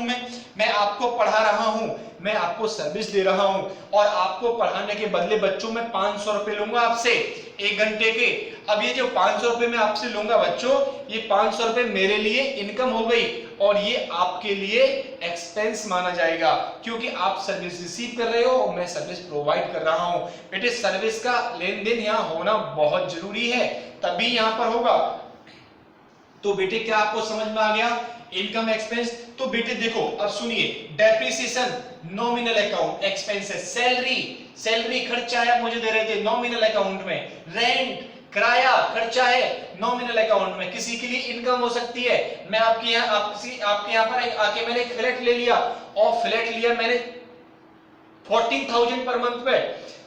मैं आपको पढ़ा रहा हूं, मैं आपको सर्विस दे रहा हूं और आपको पढ़ाने के बदले बच्चों मैं 500 रुपए लूंगा आपसे 1 घंटे के। अब ये जो 500 रुपए मैं आपसे लूंगा बच्चों, ये 500 रुपए मेरे लिए इनकम हो गई और ये आपके लिए एक्सपेंस माना जाएगा, क्योंकि आप सर्विस रिसीव कर रहे हो और मैं सर्विस प्रोवाइड कर रहा हूं। बेटे सर्विस का लेन देन यहाँ होना बहुत जरूरी है, तभी यहां पर होगा। तो बेटे क्या आपको समझ में आ गया इनकम एक्सपेंस। तो बेटे देखो अब सुनिए, डेप्रिसिएशन नॉमिनल अकाउंट एक्सपेंस है, सैलरी खर्चा है, मुझे दे रहे थे नॉमिनल अकाउंट में, रेंट किराया खर्चा है नॉमिनल अकाउंट में, किसी के लिए इनकम हो सकती है। मैं आपके यहाँ पर आके मैंने एक फ्लैट ले लिया और फ्लैट लिया मैंने 14,000 पर मंथ पे,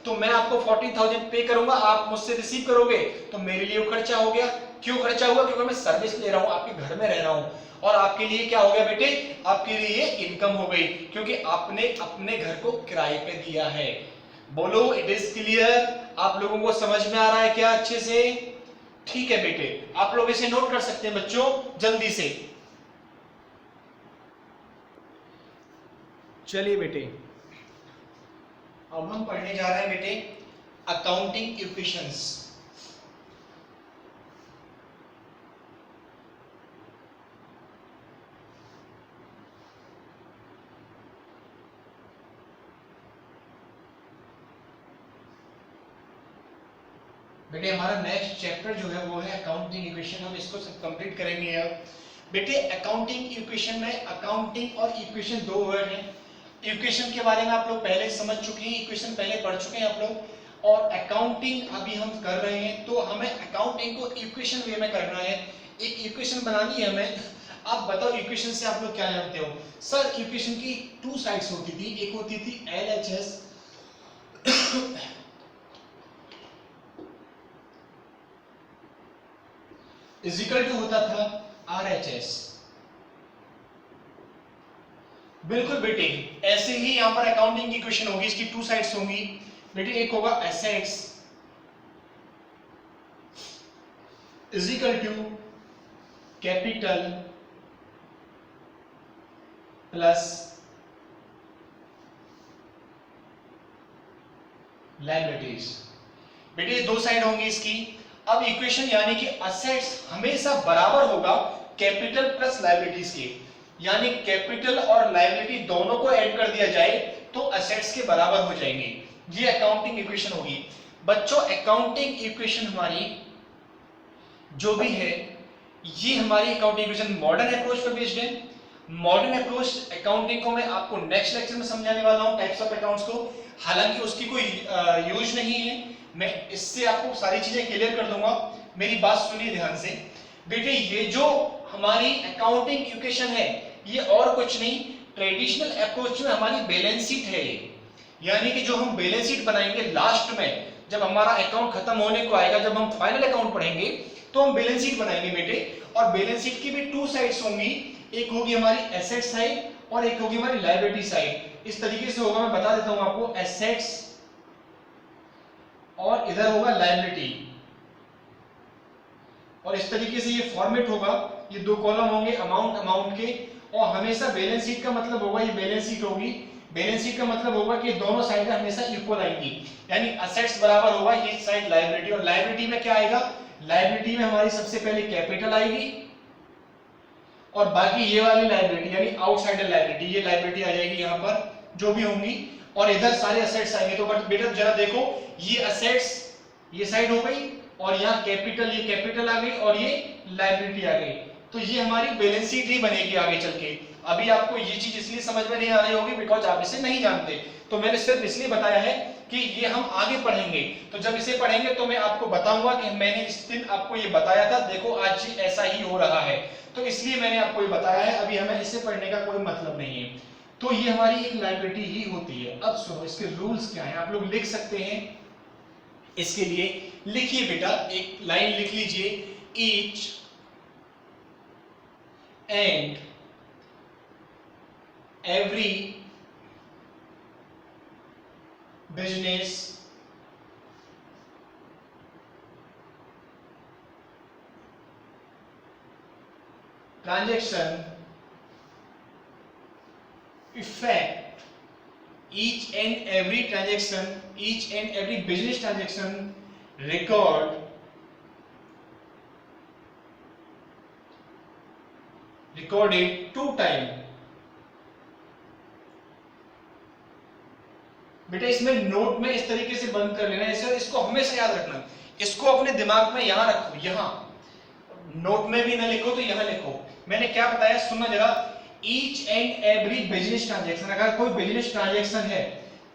तो मैं आपको 14,000 पे करूंगा, आप मुझसे रिसीव करोगे, तो मेरे लिए वो खर्चा हो गया। क्यों खर्चा हुआ? क्योंकि मैं सर्विस ले रहा हूं, आपके घर में रह रहा हूं, और आपके लिए क्या हो गया बेटे, आपके लिए इनकम हो गई, क्योंकि आपने अपने घर को किराए पे दिया है। बोलो इट इज क्लियर? आप लोगों को समझ में आ रहा है क्या अच्छे से? ठीक है बेटे, आप लोग इसे नोट कर सकते हैं बच्चों जल्दी से। चलिए बेटे अब हम पढ़ने जा रहे हैं बेटे अकाउंटिंग इक्वेशंस। बेटे हमारा नेक्स्ट चैप्टर जो है वो है अकाउंटिंग इक्वेशन, हम इसको सब कंप्लीट करेंगे। अब बेटे अकाउंटिंग इक्वेशन में अकाउंटिंग और इक्वेशन दो वर्ड हैं। इक्वेशन के बारे में आप लोग पहले समझ चुके हैं, इक्वेशन पहले पढ़ चुके हैं आप लोग, और अकाउंटिंग अभी हम कर रहे हैं। तो हमें अकाउंटिंग को इक्वेशन वे में करना है, एक इक्वेशन बनानी है हमें। आप बताओ इक्वेशन से आप लोग क्या जानते हो? सर इक्वेशन की 2 साइड्स होती थी, एक होती थी LHS इज इक्वल टू होता था RHS। बिल्कुल बेटे ऐसे ही यहां पर अकाउंटिंग की इक्वेशन होगी, इसकी 2 साइड्स होंगी बेटे। एक होगा assets is equal to capital plus liabilities. बेटे ये 2 साइड होंगी इसकी। अब इक्वेशन यानी कि असेट्स हमेशा बराबर होगा कैपिटल प्लस लायबिलिटीज के, यानी कैपिटल और लायबिलिटी दोनों को ऐड कर दिया जाए तो असेट्स के बराबर हो जाएंगे। ये अकाउंटिंग इक्वेशन होगी बच्चों। अकाउंटिंग इक्वेशन हमारी जो भी है ये हमारी अकाउंटिंग इक्वेशन मॉडर्न अप्रोच पर बेस्ड है। मॉडर्न अप्रोच अकाउंटिंग को मैं आपको नेक्स्ट लेक्चर में समझाने वाला हूं, टाइप्स ऑफ अकाउंट्स को। हालांकि उसकी कोई यूज नहीं है, मैं इससे आपको सारी चीजें क्लियर कर दूंगा। मेरी बात सुनिए ध्यान से बेटे। ये जो हमारी अकाउंटिंग इक्वेशन है ये और कुछ नहीं, ट्रेडिशनल अप्रोच में हमारी बैलेंस शीट है ये। यानी कि जो हम बैलेंस शीट बनाएंगे लास्ट में, जब हमारा अकाउंट खत्म होने को आएगा, जब हम फाइनल अकाउंट पढ़ेंगे तो हम बैलेंस शीट बनाएंगे बेटे। और बैलेंस शीट की भी 2 साइड्स होंगी, एक होगी हमारी एसेट साइड और एक होगी हमारी लायबिलिटी साइड। इस तरीके से होगा, मैं बता देता हूं आपको, एसेट्स और इधर होगा लायबिलिटी, और इस तरीके से ये फॉर्मेट होगा। ये 2 कॉलम होंगे अमाउंट के, और हमेशा बैलेंस शीट का मतलब होगा, ये बैलेंस शीट होगी, बैलेंस शीट का मतलब होगा कि दोनों साइड हमेशा इक्वल आएंगी, यानी असेट्स बराबर होगा ये साइड लायबिलिटी। और लायबिलिटी में क्या आएगा? लायबिलिटी में हमारी सबसे पहले कैपिटल आएगी और बाकी ये वाली लायबिलिटी यानी आउटसाइडर लायबिलिटी, ये लायबिलिटी आ जाएगी यहाँ पर जो भी होंगी, और इधर सारे असेट्स आएंगे। तो बेटा जरा देखो, ये असेट्स ये साइड हो गई और यहाँ कैपिटल, ये कैपिटल आ गई और ये लायबिलिटी आ गई। तो ये हमारी बैलेंस शीट ही बनेगी आगे चल के। अभी आपको ये चीज इसलिए समझ में नहीं आ रही होगी बिकॉज आप इसे नहीं जानते, तो मैंने सिर्फ इसलिए बताया है कि ये हम आगे पढ़ेंगे। तो जब इसे पढ़ेंगे तो मैं आपको बताऊंगा कि मैंने इस दिन आपको ये बताया था, देखो आज ऐसा ही हो रहा है, तो इसलिए मैंने आपको ये बताया है। अभी हमें इसे पढ़ने का कोई मतलब नहीं है। तो ये हमारी एक लायबिलिटी ही होती है। अब सुनो इसके रूल्स क्या है, आप लोग लिख सकते हैं। इसके लिए लिखिए बेटा, एक लाइन लिख लीजिए, each and every business transaction effect each and every business transaction recorded 2 times। बेटा इसमें नोट में इस तरीके से बंद कर लेना है, इसको हमेशा याद रखना, इसको अपने दिमाग में यहां रखो, यहां नोट में भी ना लिखो तो यहां लिखो। मैंने क्या बताया सुनना जरा, each and every business transaction, अगर कोई बिजनेस ट्रांजैक्शन है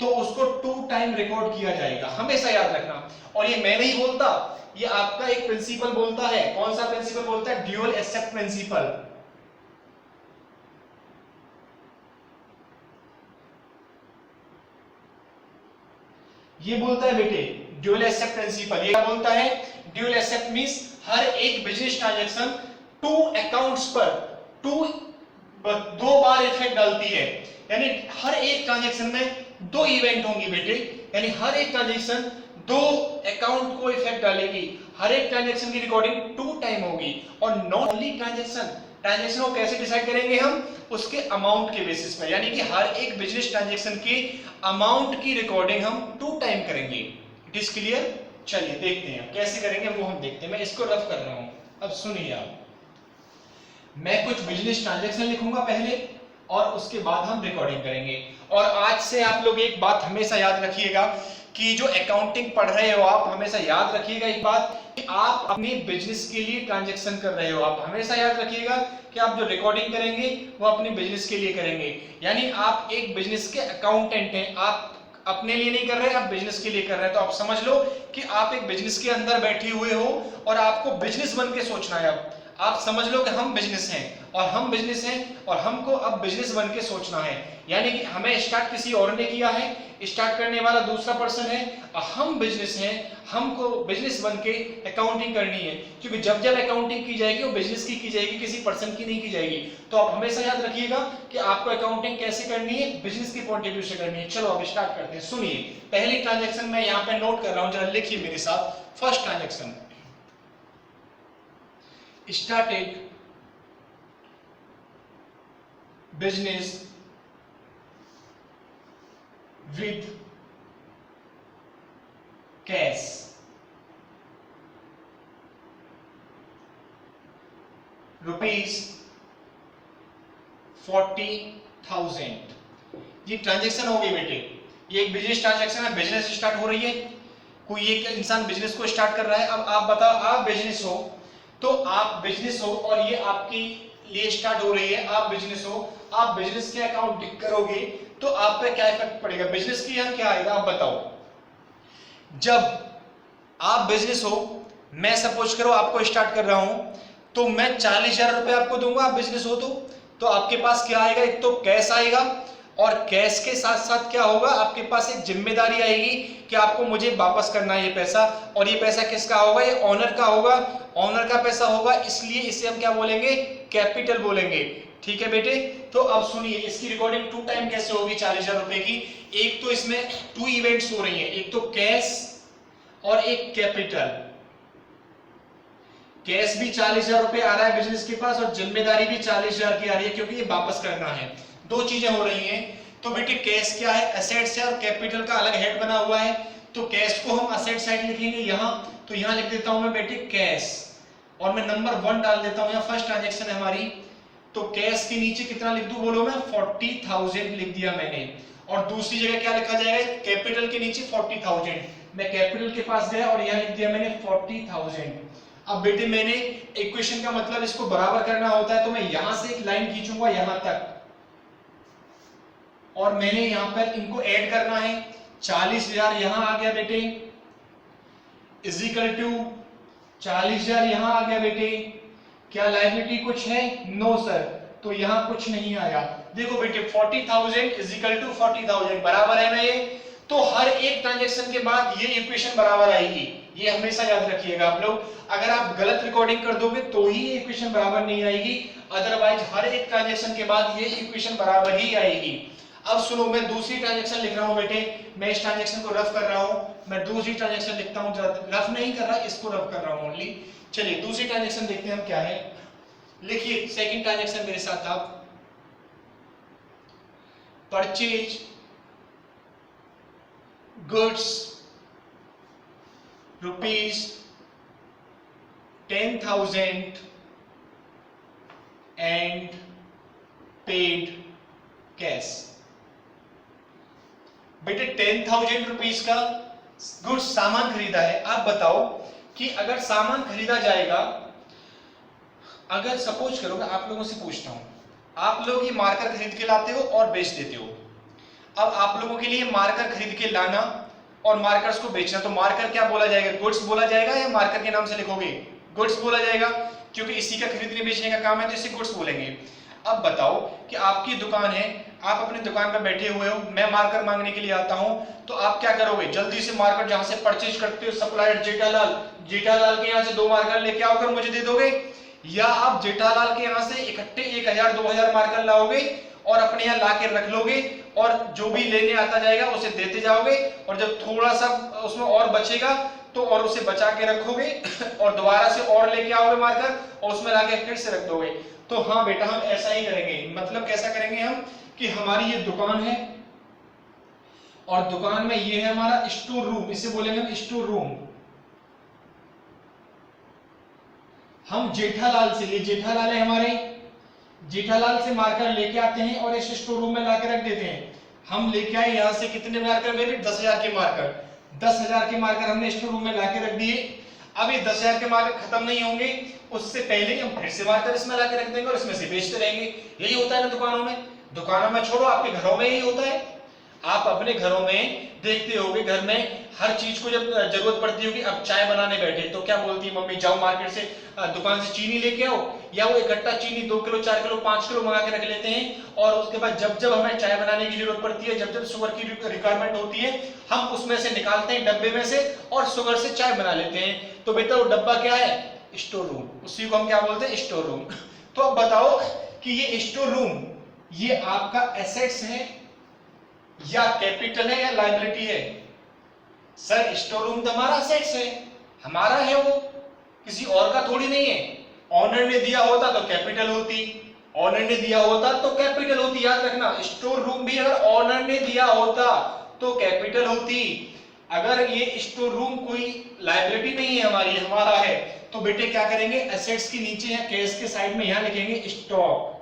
तो उसको 2 टाइम रिकॉर्ड किया जाएगा, हमेशा याद रखना। और ये मैं नहीं बोलता, ये आपका एक प्रिंसिपल बोलता है। कौन सा प्रिंसिपल बोलता है? Dual aspect principle. ये बोलता है बेटे ड्यूअल एक्सेप्ट प्रिंसिपल। ये क्या बोलता है? ड्यूअल एक्सेप्ट मींस हर एक बिजनेस ट्रांजैक्शन 2 अकाउंट्स पर 2 बार इफेक्ट डालती है, यानी हर एक ट्रांजैक्शन में 2 इवेंट होंगी बेटे, यानी हर एक ट्रांजैक्शन 2 अकाउंट को इफेक्ट डालेगी, हर एक ट्रांजैक्शन की रिकॉर्डिंग 2 टाइम होगी। और नॉट ओनली ट्रांजैक्शन को कैसे डिसाइड करेंगे हम? उसके अमाउंट के बेसिस पर, यानी कि हर एक बिजनेस ट्रांजैक्शन की अमाउंट की रिकॉर्डिंग हम 2 टाइम करेंगे। It is clear? चलिए देखते हैं कैसे करेंगे वो हम देखते हैं। मैं इसको रफ कर रहा हूं, अब सुनिए आप। मैं कुछ बिजनेस ट्रांजैक्शन लिखूंगा पहले और उसके बाद हम रिकॉर्डिंग करेंगे। और आज से आप लोग एक बात हमेशा याद रखिएगा कि जो अकाउंटिंग पढ़ रहे हो आप, हमेशा याद रखिएगा एक बात कि आप अपने बिजनेस के लिए ट्रांजैक्शन कर रहे हो। आप हमेशा याद रखिएगा कि आप जो रिकॉर्डिंग करेंगे वो अपने बिजनेस के लिए करेंगे, यानी आप एक बिजनेस के अकाउंटेंट हैं, आप अपने लिए नहीं कर रहे, आप बिजनेस के लिए कर रहे हैं। तो आप समझ लो कि आप एक बिजनेस के अंदर बैठे हुए हो और आपको बिजनेस बन के सोचना है। अब आप समझ लो कि हम बिजनेस हैं और हम बिजनेस हैं और हमको अब बिजनेस बन के सोचना है, यानी कि हमें स्टार्ट किसी और ने किया है, स्टार्ट करने वाला दूसरा पर्सन है और हम बिजनेस हैं, हमको बिजनेस बन के अकाउंटिंग करनी है। क्योंकि जब जब अकाउंटिंग की जाएगी वो बिजनेस की जाएगी, किसी पर्सन की नहीं की जाएगी। तो आप हमेशा याद रखिएगा कि आपको अकाउंटिंग कैसे करनी है, बिजनेस के पॉइंट ऑफ व्यू से करनी है। चलो अब स्टार्ट करते हैं। सुनिए पहली ट्रांजैक्शन मैं यहाँ पे नोट कर रहा हूँ, जरा लिखिए मेरे साथ। First transaction started business with cash, rupees 40,000। ये ट्रांजैक्शन हो गई बेटे, ये एक बिजनेस ट्रांजैक्शन है, बिजनेस स्टार्ट हो रही है, कोई एक इंसान बिजनेस को स्टार्ट कर रहा है। अब आप बताओ, आप बिजनेस हो तो आप बिजनेस हो और ये आपकी लिए स्टार्ट हो रही है, आप बिजनेस हो, आप बिजनेस के अकाउंट टिक करोगे तो आप पे क्या इफेक्ट पड़ेगा? बिजनेस की यहाँ क्या आएगा आप बताओ। जब आप बिजनेस हो, मैं सपोज करो आपको स्टार्ट कर रहा हूं, तो मैं 40,000 रुपए आपको दूंगा, आप बिजनेस हो तो आपके पास क्या आएगा? एक तो कैश आएगा और कैश के साथ साथ क्या होगा? आपके पास एक जिम्मेदारी आएगी कि आपको मुझे वापस करना है ये पैसा, और ये पैसा किसका होगा? ये ऑनर का होगा, ऑनर का पैसा होगा, इसलिए इसे हम क्या बोलेंगे? कैपिटल बोलेंगे। ठीक है बेटे, तो अब सुनिए इसकी रिकॉर्डिंग 2 टाइम कैसे होगी 40,000 रुपए की। एक तो इसमें 2 इवेंट्स हो रही हैं, एक तो कैश और एक कैपिटल। कैश भी 40,000 रुपए आ रहा है बिजनेस के पास और जिम्मेदारी भी 40,000 की आ रही है, क्योंकि ये वापस करना है। 2 चीजें हो रही हैं। तो बेटे कैश क्या है? एसेट्स है, और कैपिटल का अलग हेड बना हुआ है। तो कैश को हम असेट साइड लिखेंगे यहां, तो यहां लिख देता हूं मैं बेटे कैश, और मैं नंबर 1 डाल देता हूं। यहां फर्स्ट ट्रांजैक्शन है हमारी, तो कैश के नीचे कितना लिख दूं बोलो? मैं 40,000 लिख दिया मैंने। और दूसरी जगह क्या लिखा जाएगा? कैपिटल के नीचे 40,000। मैं कैपिटल के पास गया और यहां लिख दिया मैंने 40,000। अब बेटे मैंने इक्वेशन का मतलब इसको बराबर करना होता है, तो मैं यहां से एक लाइन खींचूंगा यहां तक, और मैंने यहां पर इनको ऐड करना है। 40,000 यहां आ गया बेटे, इजिकल टू 40,000 यहां आ गया बेटे। क्या लायबिलिटी कुछ है? नो सर, तो यहां कुछ नहीं आया। देखो बेटे 40,000 इजिकल टू 40,000 बराबर है ना ये। तो हर एक ट्रांजैक्शन के बाद ये इक्वेशन बराबर आएगी, ये हमेशा याद रखिएगा आप लोग। अगर आप गलत रिकॉर्डिंग कर दोगे तो ही ये इक्वेशन बराबर नहीं आएगी, अदरवाइज हर एक ट्रांजैक्शन के बाद ये इक्वेशन बराबर ही आएगी। अब सुनो, मैं दूसरी ट्रांजैक्शन लिख रहा हूं बेटे, मैं इस ट्रांजैक्शन को रफ कर रहा हूं, मैं दूसरी ट्रांजैक्शन लिखता हूं, रफ नहीं कर रहा, इसको रफ कर रहा हूं ओनली। चलिए दूसरी ट्रांजैक्शन देखते हैं हम क्या है। लिखिए सेकंड ट्रांजैक्शन मेरे साथ आप, purchase goods ₹10,000 and paid cash. बेटे 10,000 रुपीज का गुड्स सामान खरीदा है। आप बताओ कि अगर सामान खरीदा जाएगा, अगर सपोज करो मैं आप लोगों से पूछता हूं, आप लोग ये मार्कर खरीद के लाते हो और बेच देते हो। अब आप लोगों के लिए मार्कर खरीद के लाना और मार्कर्स को बेचना, तो मार्कर क्या बोला जाएगा, गुड्स बोला जाएगा या मार्कर के नाम से लिखोगे? गुड्स बोला जाएगा, क्योंकि इसी का खरीदने बेचने का काम है तो इसे गुड्स बोलेंगे। अब बताओ कि आपकी दुकान है, आप अपनी दुकान पर बैठे हुए हो, मैं मार्कर मांगने के लिए आता हूं, तो आप क्या करोगे? जल्दी से मार्कर जहां से परचेज करते हो, सप्लायर जेठालाल, जेठालाल के यहाँ से 2 मार्कर लेके आओकर मुझे दे दोगे, या आप जेठालाल के यहाँ से इकट्ठे 1,000-2,000 मार्कर लाओगे और अपने यहाँ ला के रख लोगे और जो भी लेने आता जाएगा उसे देते जाओगे, और जब थोड़ा सा उसमें और बचेगा तो और उसे बचा के रखोगे और दोबारा से और लेके आओगे मार्कर और उसमें लाके फिर से रख दोगे। तो हाँ बेटा, हम ऐसा ही करेंगे। मतलब कैसा करेंगे हम कि हमारी ये दुकान है और दुकान में ये है हमारा स्टोर रूम, इसे बोलेंगे हम स्टोर रूम। हम जेठालाल से, ये जेठालाल है हमारे, जेठालाल से मार्कर लेके आते हैं और इस स्टोर रूम में लाके रख देते हैं। हम लेके आए यहाँ से कितने मार्कर मेरे? 10,000 के मार्कर। 10,000 के मार्कर हमने स्टोर रूम में लाके रख दिए। अब ये 10,000 के मार्कर खत्म नहीं होंगे, उससे पहले हम फिर से मार्कर इसमें लाके रख देंगे और इसमें से बेचते रहेंगे। यही होता है ना दुकानों में। दुकानों में छोड़ो, आपके घरों में यही होता है। आप अपने घरों में देखते होगे, घर में हर चीज को जब जरूरत पड़ती होगी, अब चाय बनाने बैठे तो क्या बोलती है मम्मी? जाओ मार्केट से, दुकान से चीनी लेके आओ, या वो इकट्ठा चीनी 2 किलो 4 किलो 5 किलो मंगा के रख लेते हैं। और उसके बाद जब जब हमें चाय बनाने की जरूरत पड़ती है, जब जब शुगर की रिक्वायरमेंट होती है, हम उसमें से निकालते हैं डब्बे में से और शुगर से चाय बना लेते हैं। तो बेटा वो डब्बा क्या है? Store room. उसी को हम क्या बोलते हैं? Store room. तो अब बताओ कि ये स्टोर रूम ये आपका एसेट्स है या कैपिटल है या लायबिलिटी है? सर स्टोर रूम तो हमारा एसेट्स है, हमारा है, वो किसी और का थोड़ी नहीं है। ऑनर ने दिया होता तो कैपिटल होती, ऑनर ने दिया होता तो कैपिटल होती। याद रखना, स्टोर रूम भी अगर ऑनर ने दिया होता तो कैपिटल होती। अगर ये स्टोर रूम कोई लायबिलिटी नहीं है हमारी, हमारा है, तो बेटे क्या करेंगे? एसेट्स के नीचे या कैश के साइड में यहां लिखेंगे स्टॉक।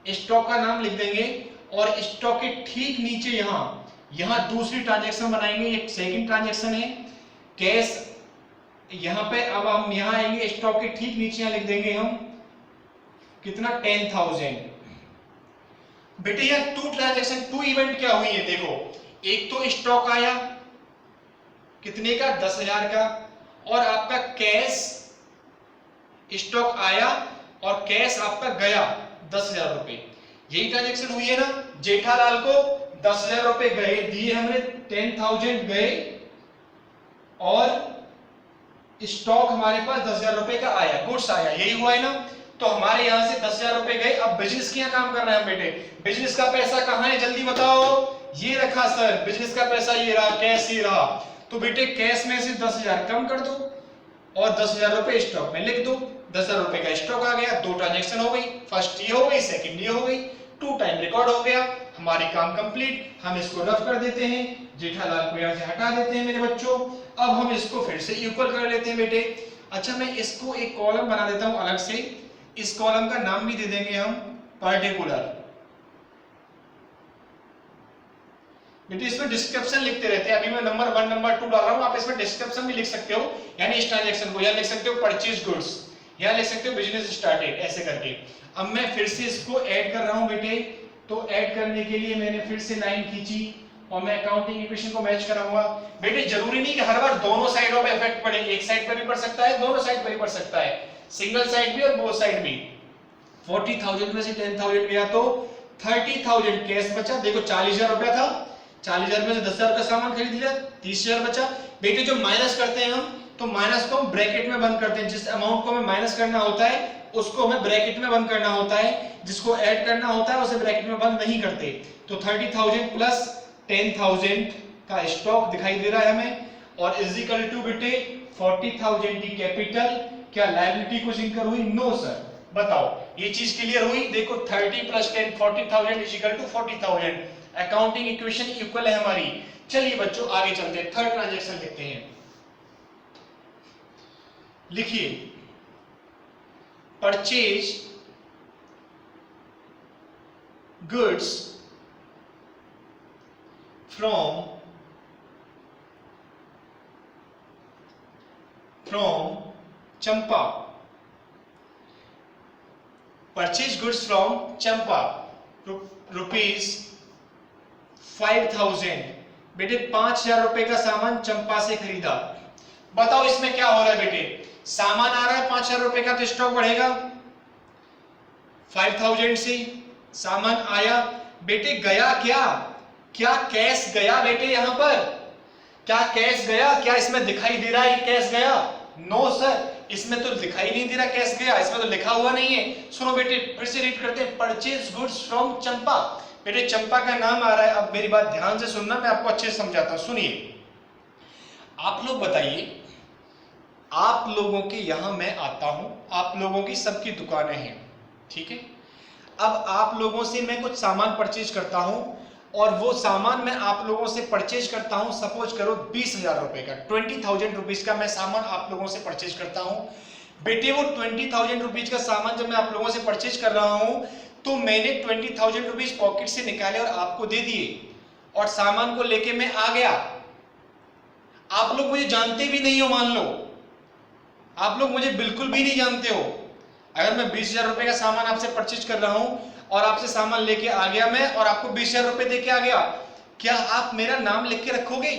स्टॉक का नाम लिख देंगे और स्टॉक के ठीक नीचे यहां दूसरी ट्रांजैक्शन बनाएंगे। एक सेकंड ट्रांजैक्शन है कैश, यहां पे अब हम यहां आएंगे, स्टॉक के ठीक नीचे यहां लिख देंगे हम कितना? 10,000। बेटे यहां 2 ट्रांजैक्शन, 2 इवेंट क्या हुई है? देखो, एक तो स्टॉक आया कितने का? 10,000 का, और आपका कैश, स्टॉक आया और कैश आपका गया 10,000 रुपए। यही ट्रांजैक्शन हुई है ना? जेठालाल को 10,000 रुपए गए, दिए हमने, 10,000 गए और स्टॉक हमारे पास 10,000 रुपए का आया, गुड्स आया। यही हुआ है ना? तो हमारे यहां से 10,000 रुपए गए। अब बिजनेस के यहाँ काम कर रहे हैं बेटे। बिजनेस का पैसा कहां है? जल्दी बताओ। ये रखा सर, बिजनेस का पैसा ये रहा, कैश ये रहा। तो बेटे कैश में से 10,000 कम कर दो और 10,000 रुपए स्टॉक में लिख दो। 10,000 रुपए का स्टॉक आ गया। 2 ट्रांजैक्शन हो गई, फर्स्ट ये हो गई, सेकंड ये हो गई, 2 टाइम रिकॉर्ड हो गया, हमारी काम कंप्लीट। हम इसको रफ कर देते हैं, जेठालाल को यहाँ से हटा देते हैं मेरे बच्चों। अब हम इसको फिर से इक्वल कर लेते हैं बेटे। अच्छा, मैं इसको एक कॉलम बना देता हूं अलग से। इस कॉलम का नाम भी दे देंगे हम पर्टिकुलर। बेटे इसमें डिस्क्रिप्शन लिखते रहते हैं। अभी मैं नंबर 1 नंबर 2 डाल रहा हूं, आप इसमें डिस्क्रिप्शन भी लिख सकते हो। यानी इस ट्रांजैक्शन को यहाँ लिख सकते हो परचेज गुड्स, यहाँ लिख सकते हो बिजनेस स्टार्टेड, ऐसे करके। अब मैं फिर से इसको ऐड कर रहा हूं बेटे। तो ऐड करने के लिए मैंने फिर से लाइन खींची और मैं अकाउंटिंग इक्वेशन को मैच कराऊंगा। बेटे जरूरी नहीं कि हर बार दोनों साइडों पे इफेक्ट पड़े, एक साइड पर भी पड़ सकता है, दोनों साइड पर भी पड़ सकता है, सिंगल साइड भी और बोथ साइड भी। 40,000 में से 10,000 गया तो 30,000 कैश बचा। देखो 40,000 रुपया था, 40,000 में से 10,000 का सामान खरीद लिया, 30,000 बचा। बेटे जो माइनस करते हैं हम, तो माइनस को हम ब्रैकेट में बंद करते हैं। जिस अमाउंट को हमें माइनस करना होता है उसको हमें ब्रैकेट में बंद करना होता है, जिसको ऐड करना होता है उसे ब्रैकेट में बंद नहीं करते। तो 30,000 प्लस 10,000 का स्टॉक दिखाई दे रहा है हमें, और इज इक्वल टू बेटे 40,000 की कैपिटल। क्या लायबिलिटी कुछ इंकर हुई? नो सर, बताओ ये चीज क्लियर हुई? देखो 30 plus 10 40,000 is equal to 40,000। Accounting equation equal है हमारी। चलिए बच्चों आगे चलते हैं, थर्ड ट्रांजैक्शन लिखते हैं। लिखिए purchase goods from Champa. Purchase goods from Champa rupees 5,000। बेटे 5,000 रुपए का सामान चंपा से खरीदा। बताओ इसमें क्या हो रहा है बेटे? सामान आ रहा है 5,000 रुपए का तो स्टॉक बढ़ेगा 5,000 से। सामान आया बेटे, गया क्या? क्या कैश गया बेटे? यहां पर क्या कैश गया? क्या इसमें दिखाई दे रहा है कैश गया? नो सर, इसमें तो दिखाई नहीं दे रहा कैश गया, इसमें तो लिखा हुआ नहीं है। सुनो बेटे फिर से रीड करते हैं, परचेज गुड्स फ्रॉम चंपा। बेटे चंपा का नाम आ रहा है। अब मेरी बात ध्यान से सुनना, मैं आपको अच्छे से समझाता हूं। सुनिए, आप लोग बताइए, आप लोगों के यहां मैं आता हूं, आप लोगों की सबकी दुकानें हैं, ठीक है? अब आप लोगों से मैं कुछ सामान परचेज करता हूं और वो सामान मैं आप लोगों से परचेज करता हूं, सपोज करो 20,000 रुपए का, 20,000 रुपीज का मैं सामान आप लोगों से परचेज करता हूं। बेटे वो 20,000 रुपीज का सामान जब मैं आप लोगों से परचेज कर रहा हूं तो मैंने 20,000 रुपीज पॉकेट से निकाले और आपको दे दिए और सामान को लेके मैं आ गया। आप लोग मुझे जानते भी नहीं हो, मान लो आप लोग मुझे बिल्कुल भी नहीं जानते हो। अगर मैं 20,000 रुपए का सामान आपसे परचेज कर रहा हूं और आपसे सामान लेके आ गया मैं और आपको 20,000 रुपए दे के आ गया, क्या आप मेरा नाम लिख के रखोगे?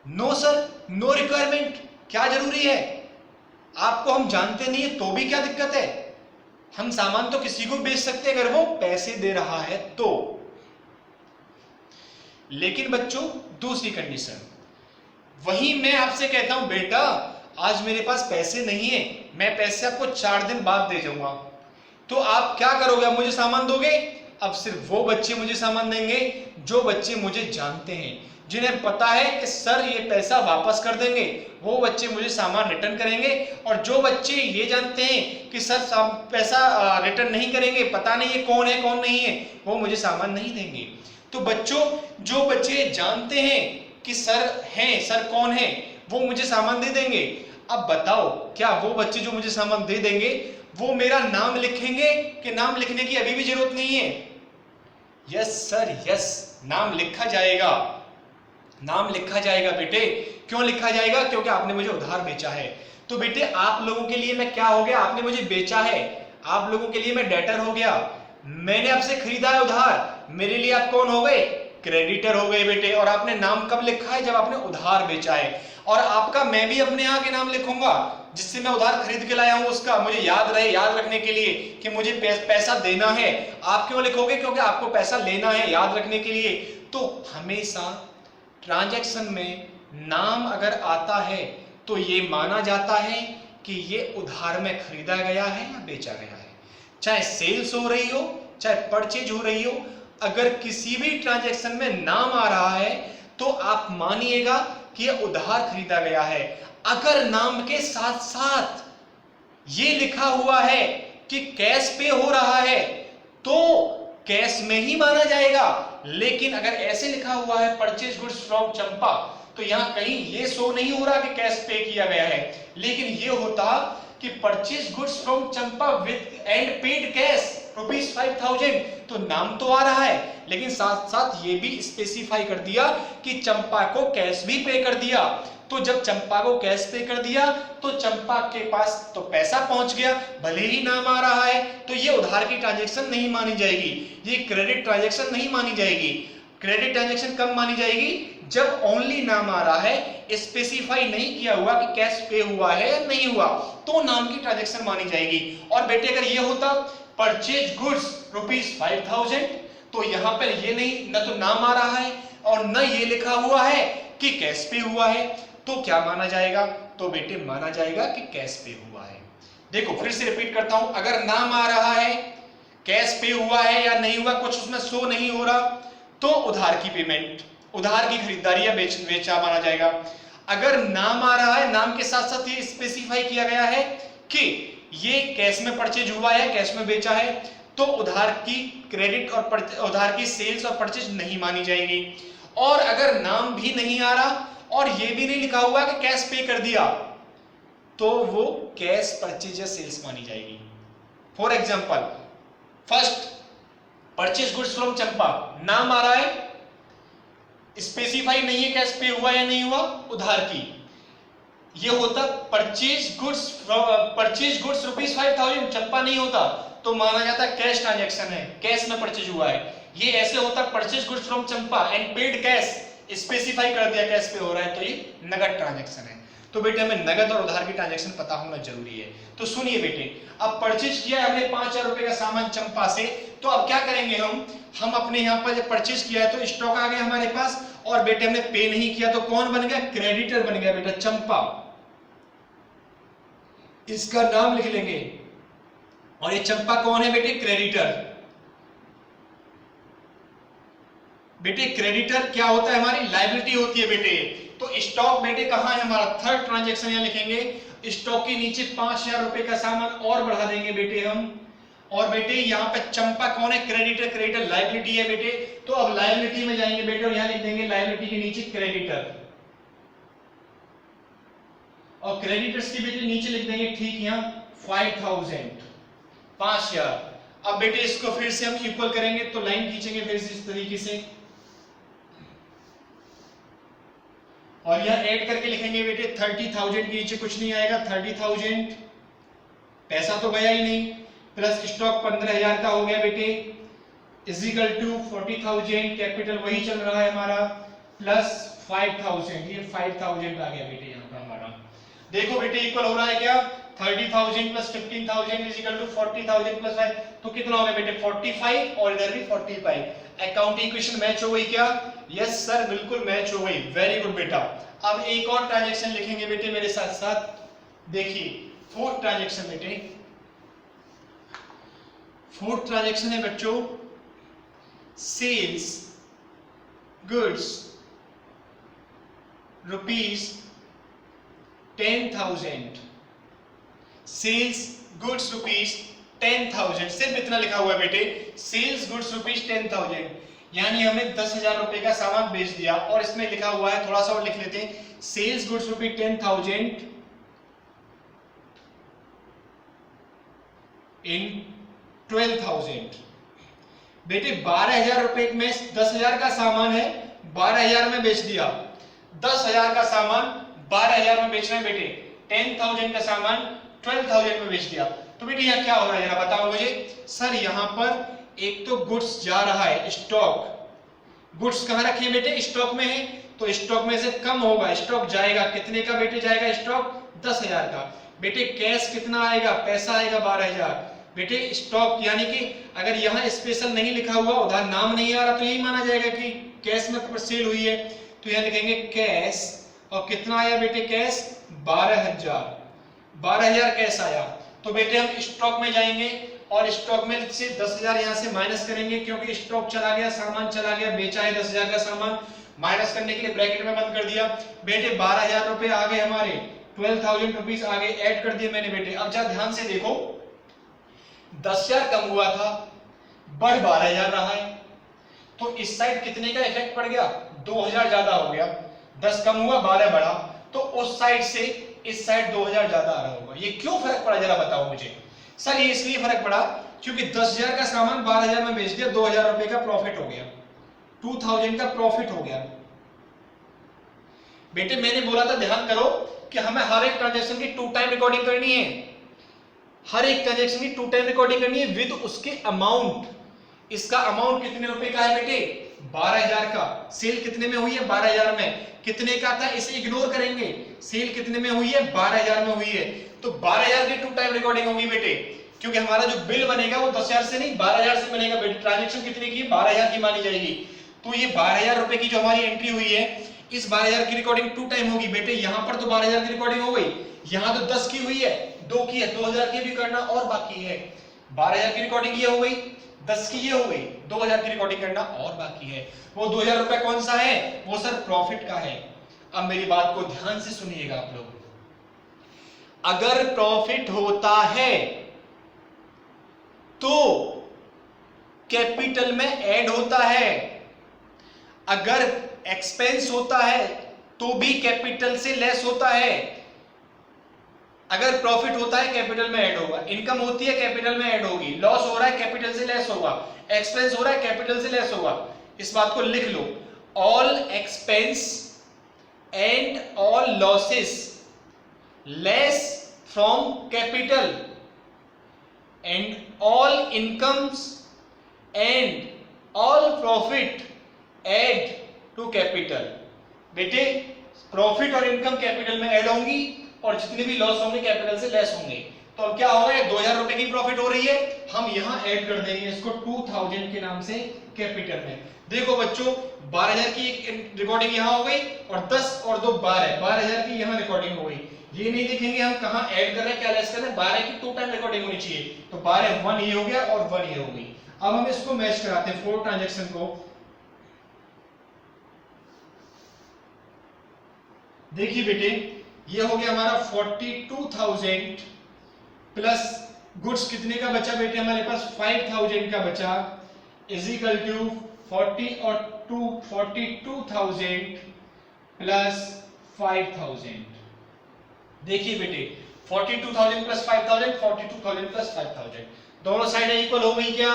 No sir, no requirement. क्या जरूरी है? आपको हम जानते नहीं है तो भी क्या दिक्कत है? हम सामान तो किसी को बेच सकते हैं अगर वो पैसे दे रहा है तो। लेकिन बच्चों दूसरी कंडीशन, वही मैं आपसे कहता हूं बेटा आज मेरे पास पैसे नहीं है, मैं पैसे आपको 4 दिन बाद दे जाऊंगा, तो आप क्या करोगे? आप मुझे सामान दोगे? अब सिर्फ वो बच्चे मुझे सामान देंगे जो बच्चे मुझे जानते हैं, जिन्हें पता है कि सर ये पैसा वापस कर देंगे, वो बच्चे मुझे सामान रिटर्न करेंगे। और जो बच्चे ये जानते हैं कि सर पैसा रिटर्न नहीं करेंगे, पता नहीं है कौन नहीं है, वो मुझे सामान नहीं देंगे। तो बच्चों जो बच्चे जानते हैं कि सर कौन है, वो मुझे सामान दे देंगे। अब बताओ क्या वो बच्चे जो मुझे सामान दे देंगे वो मेरा नाम लिखेंगे कि नाम लिखने की अभी भी जरूरत नहीं है? यस सर यस, नाम लिखा जाएगा, नाम लिखा जाएगा बेटे। क्यों लिखा जाएगा? क्योंकि आपने मुझे उधार बेचा है। तो बेटे आप लोगों के लिए मैं क्या हो गया? आपने मुझे बेचा है, आप लोगों के लिए मैं डेटर हो गया। मैंने आपसे खरीदा है उधार, मेरे लिए आप कौन हो गए? क्रेडिटर हो गए बेटे। और आपने नाम कब लिखा है? जब आपने उधार बेचा है। और आपका मैं भी अपने यहाँ के नाम लिखूंगा जिससे मैं उधार खरीद के लाया हूं, उसका मुझे याद रहे, याद रखने के लिए कि मुझे पैसा देना है। आप क्यों लिखोगे? क्योंकि आपको पैसा लेना है, याद रखने के लिए। तो हमेशा ट्रांजैक्शन में नाम अगर आता है तो ये माना जाता है कि ये उधार में खरीदा गया है या बेचा गया है। चाहे सेल्स हो रही हो, चाहे परचेज हो रही हो, अगर किसी भी ट्रांजैक्शन में नाम आ रहा है तो आप मानिएगा कि ये उधार खरीदा गया है। अगर नाम के साथ साथ ये लिखा हुआ है कि कैश पे हो रहा है तो कैश में ही माना जाएगा। लेकिन अगर ऐसे लिखा हुआ है परचेज गुड्स फ्रॉम चंपा, तो यहां कहीं ये शो नहीं हो रहा कि कैश पे किया गया है, लेकिन ये होता कि purchase goods from Champa with and paid cash rupees 5,000। तो नाम तो आ रहा है लेकिन साथ साथ ये भी स्पेसिफाई कर दिया कि चंपा को कैश भी पे कर दिया। तो जब चंपा को कैश पे कर दिया तो चंपा के पास तो पैसा पहुंच गया, भले ही नाम आ रहा है। तो ये उधार की ट्रांजैक्शन नहीं मानी जाएगी, ये क्रेडिट ट्रांजैक्शन नहीं मानी जाएगी। क्रेडिट ट्रांजैक्शन कब मानी जाएगी? जब ओनली नाम आ रहा है, स्पेसिफाई नहीं किया हुआ कि कैश पे हुआ है या नहीं हुआ, तो नाम की ट्रांजैक्शन मानी जाएगी। और बेटे अगर ये होता परचेज गुड्स रुपीज 5,000, तो यहां पर ये नहीं, न तो नाम आ रहा है और न ये लिखा हुआ है कि कैश पे हुआ है, तो क्या माना जाएगा? तो बेटे माना जाएगा कि कैश पे हुआ है। देखो फिर से रिपीट करता हूं, अगर नाम आ रहा है, कैश पे हुआ है या नहीं हुआ कुछ उसमें शो नहीं हो रहा, तो उधार की पेमेंट, उधार की खरीदारी या बेचा माना जाएगा। अगर नाम आ रहा है, नाम के साथ साथ ये स्पेसिफाई किया गया है कि ये कैश में परचेज हुआ है, कैश में बेचा है, तो उधार की क्रेडिट और उधार की सेल्स और परचेज नहीं मानी जाएगी। और अगर नाम भी नहीं आ रहा और ये भी नहीं लिखा हुआ कि कैश पे कर दिया, तो वो कैश परचेज या सेल्स मानी जाएगी। For example, first purchase goods from Champa, नाम आ रहा है, स्पेसिफाई नहीं है कैश पे हुआ या नहीं हुआ, उधार की, ये होता परचेज गुड्स ₹5,000, चंपा नहीं होता तो माना जाता कैश ट्रांजैक्शन है, कैश में परचेज हुआ है। ये ऐसे होता purchase goods from Champa and paid cash, specify कर दिया कैश पे हो रहा है, तो ये नगद ट्रांजैक्शन है। तो बेटे हमें नगद और उधार की ट्रांजैक्शन पता होना जरूरी है। तो सुनिए बेटे, अब परचेज किया है हमने 5,000 रुपए का सामान चंपा से, तो अब क्या करेंगे हम अपने यहाँ पर जब परचेज किया है तो स्टॉक आ गया हमारे पास, और बेटे हमने पे नहीं किया तो कौन बन गया, क्रेडिटर बन गया बेटा चंपा। इसका नाम लिख लेंगे, और ये चंपा कौन है बेटे, क्रेडिटर। बेटे क्रेडिटर क्या होता है, हमारी लायबिलिटी होती है बेटे। तो स्टॉक बेटे कहां है हमारा, थर्ड ट्रांजैक्शन यहां लिखेंगे, स्टॉक के नीचे 5,000 रुपए का सामान और बढ़ा देंगे बेटे हम, और बेटे यहाँ पे चंपा कौन है, क्रेडिटर, क्रेडिटर लायबिलिटी है बेटे। तो अब लायबिलिटी में जाएंगे बेटे और यहां लिख देंगे लायबिलिटी के नीचे क्रेडिटर, और क्रेडिटर्स के बेटे नीचे लिख देंगे ठीक यहाँ 5,000। अब बेटे इसको फिर से हम इक्वल करेंगे, तो लाइन खींचेंगे फिर से इस तरीके से, और यह ऐड करके लिखेंगे बेटे 30,000 के नीचे कुछ नहीं आएगा, 30,000 पैसा तो गया ही नहीं, प्लस स्टॉक 15,000 का हो गया बेटे, इजिकल टू 40,000, कैपिटल वही चल रहा है हमारा, प्लस 5,000, ये 5,000 आ गया बेटे यहाँ पर हमारा। देखो बेटे इक्वल हो रहा है क्या, 30,000 प्लस 15,000 इजिकल टू 40,000 प्लस 5, तो कितना हो गया बेटे 45, और इधर भी 45। अकाउंटिंग इक्वेशन मैच हो गई क्या, यस सर बिल्कुल मैच हो गई, वेरी गुड बेटा। अब एक और ट्रांजैक्शन लिखेंगे बेटे मेरे साथ साथ, देखिए फोर्थ ट्रांजैक्शन बेटे, फोर्थ ट्रांजैक्शन है बच्चों, सेल्स गुड्स ₹10,000, सेल्स गुड्स ₹10,000, सिर्फ इतना लिखा हुआ है बेटे, सेल्स गुड्स ₹10,000, यानी हमने 10,000 रुपए का सामान बेच दिया, और इसमें लिखा हुआ है, थोड़ा सा और लिख लेते हैं, सेल्स गुड्स ₹10,000 इन 12,000। बेटे 12,000 रुपए में 10,000 का सामान है, 12,000 में बेच दिया, 10,000 का सामान 12,000 में बेच रहे हैं बेटे, 10,000 का सामान 12,000 में बेच दिया। तो बेटे यहाँ क्या हो रहा है जरा बताओ मुझे, सर यहाँ पर एक तो गुड्स जा रहा है, स्टॉक, गुड्स कहां रखे बेटे, स्टॉक में है, तो स्टॉक में से कम होगा, स्टॉक जाएगा, कितने का बेटे जाएगा स्टॉक, 10,000 का। बेटे कैश कितना आएगा, पैसा आएगा 12,000। बेटे स्टॉक यानी कि अगर यहाँ स्पेशल नहीं लिखा हुआ, उधर नाम नहीं आ रहा, तो यही माना जाएगा कि कैश में सेल हुई है, तो यहाँ लिखेंगे कैश, और कितना आया बेटे कैश, 12,000 कैश आया। तो बेटे हम स्टॉक में जाएंगे और स्टॉक में से 10,000 यहाँ से माइनस करेंगे, क्योंकि स्टॉक चला गया, सामान चला गया, बेचा है 10,000 का सामान, माइनस करने के लिए ब्रैकेट में बंद कर दिया। बेटे 12,000 रुपए आ गए हमारे, 12,000 रुपीज आ गए, ऐड कर दिए मैंने बेटे। अब जरा ध्यान से देखो, 10,000 कम हुआ था, बढ़ 12,000 रहा है, तो इस साइड कितने का इफेक्ट पड़ गया, 2,000 ज्यादा हो गया, 10 कम हुआ 12 बढ़ा, तो उस साइड से इस साइड 2,000 ज्यादा आ रहा होगा। ये क्यों फर्क पड़ा जरा बताओ मुझे। सर ये इसलिए फर्क पड़ा क्योंकि 10,000 का सामान 12,000 में बेच दिया, 2,000 रुपए का प्रॉफिट हो गया, 2,000 का प्रॉफिट हो गया। बेटे मैंने बोला था ध्यान करो कि हमें हर एक ट्रांजैक्शन की 2 टाइम रिकॉर्डिंग करनी है, हर एक ट्रांजैक्शन की 2 टाइम रिकॉर्डिंग करनी है विद उसके अमाउंट। इसका अमाउंट कितने रुपए का है बेटे, 12,000 का। सेल कितने में हुई है, 12,000 में। कितने का था इसे इग्नोर करेंगे, सेल कितने में हुई है, 12,000 में हुई है, तो 12,000 की 2 टाइम रिकॉर्डिंग होगी बेटे, क्योंकि हमारा जो बिल बनेगा वो 10,000 से नहीं 12,000 से बनेगा बेटे। ट्रांजैक्शन कितने की, 12,000 की मानी जाएगी। तो ये 12,000 रुपए की जो हमारी एंट्री हुई है, इस 12,000 की रिकॉर्डिंग 2 टाइम होगी बेटे। यहाँ पर तो 12,000 की रिकॉर्डिंग हो गई, यहाँ तो 10 की हुई है, 2 की है, 2,000 की भी करना और बाकी है। 12,000 की रिकॉर्डिंग ये हो गई, 10 की ये हो गई, 2,000 की रिकॉर्डिंग करना और बाकी है। वो 2,000 रुपए कौन सा है, वो सर प्रॉफिट का है। अब मेरी बात को ध्यान से सुनिएगा आप लोग। अगर प्रॉफिट होता है तो कैपिटल में ऐड होता है, अगर एक्सपेंस होता है तो भी कैपिटल से लेस होता है। अगर प्रॉफिट होता है कैपिटल में ऐड होगा, इनकम होती है कैपिटल में ऐड होगी, लॉस हो रहा है कैपिटल से लेस होगा, एक्सपेंस हो रहा है कैपिटल से लेस होगा। इस बात को लिख लो, all expense and all losses less from capital and all incomes and all profit add to capital. बेटे प्रॉफिट और इनकम कैपिटल में ऐड होंगी और जितने भी लॉस होंगे कैपिटल से लेस होंगे। तो अब क्या होगा, 2000 रुपए की प्रॉफिट हो रही है, हम यहां ऐड कर देंगे इसको 2000 के नाम से कैपिटल में। देखो बच्चों 12000 की एक रिकॉर्डिंग यहां हो गई और 10 और 2 12, 12000 की यहां रिकॉर्डिंग हो गई। ये नहीं देखेंगे हम कहां ऐड कर रहे हैं क्या लेस कर रहे हैं, 12 की 2 टाइम रिकॉर्डिंग होनी चाहिए। तो 12 1 ये हो गया और 1 ये हो गई। अब हम इसको मैच कराते हैं 4 ट्रांजैक्शन को। देखिए बेटे ये हो गया हमारा 42000 प्लस गुड्स कितने का बचा बेटे हमारे पास 5000 का बचा, इज इक्वल टू 42,000 प्लस 5000। देखिए बेटे 42,000 प्लस 5000, 42,000 प्लस 5000 दोनों साइड इक्वल हो गई क्या?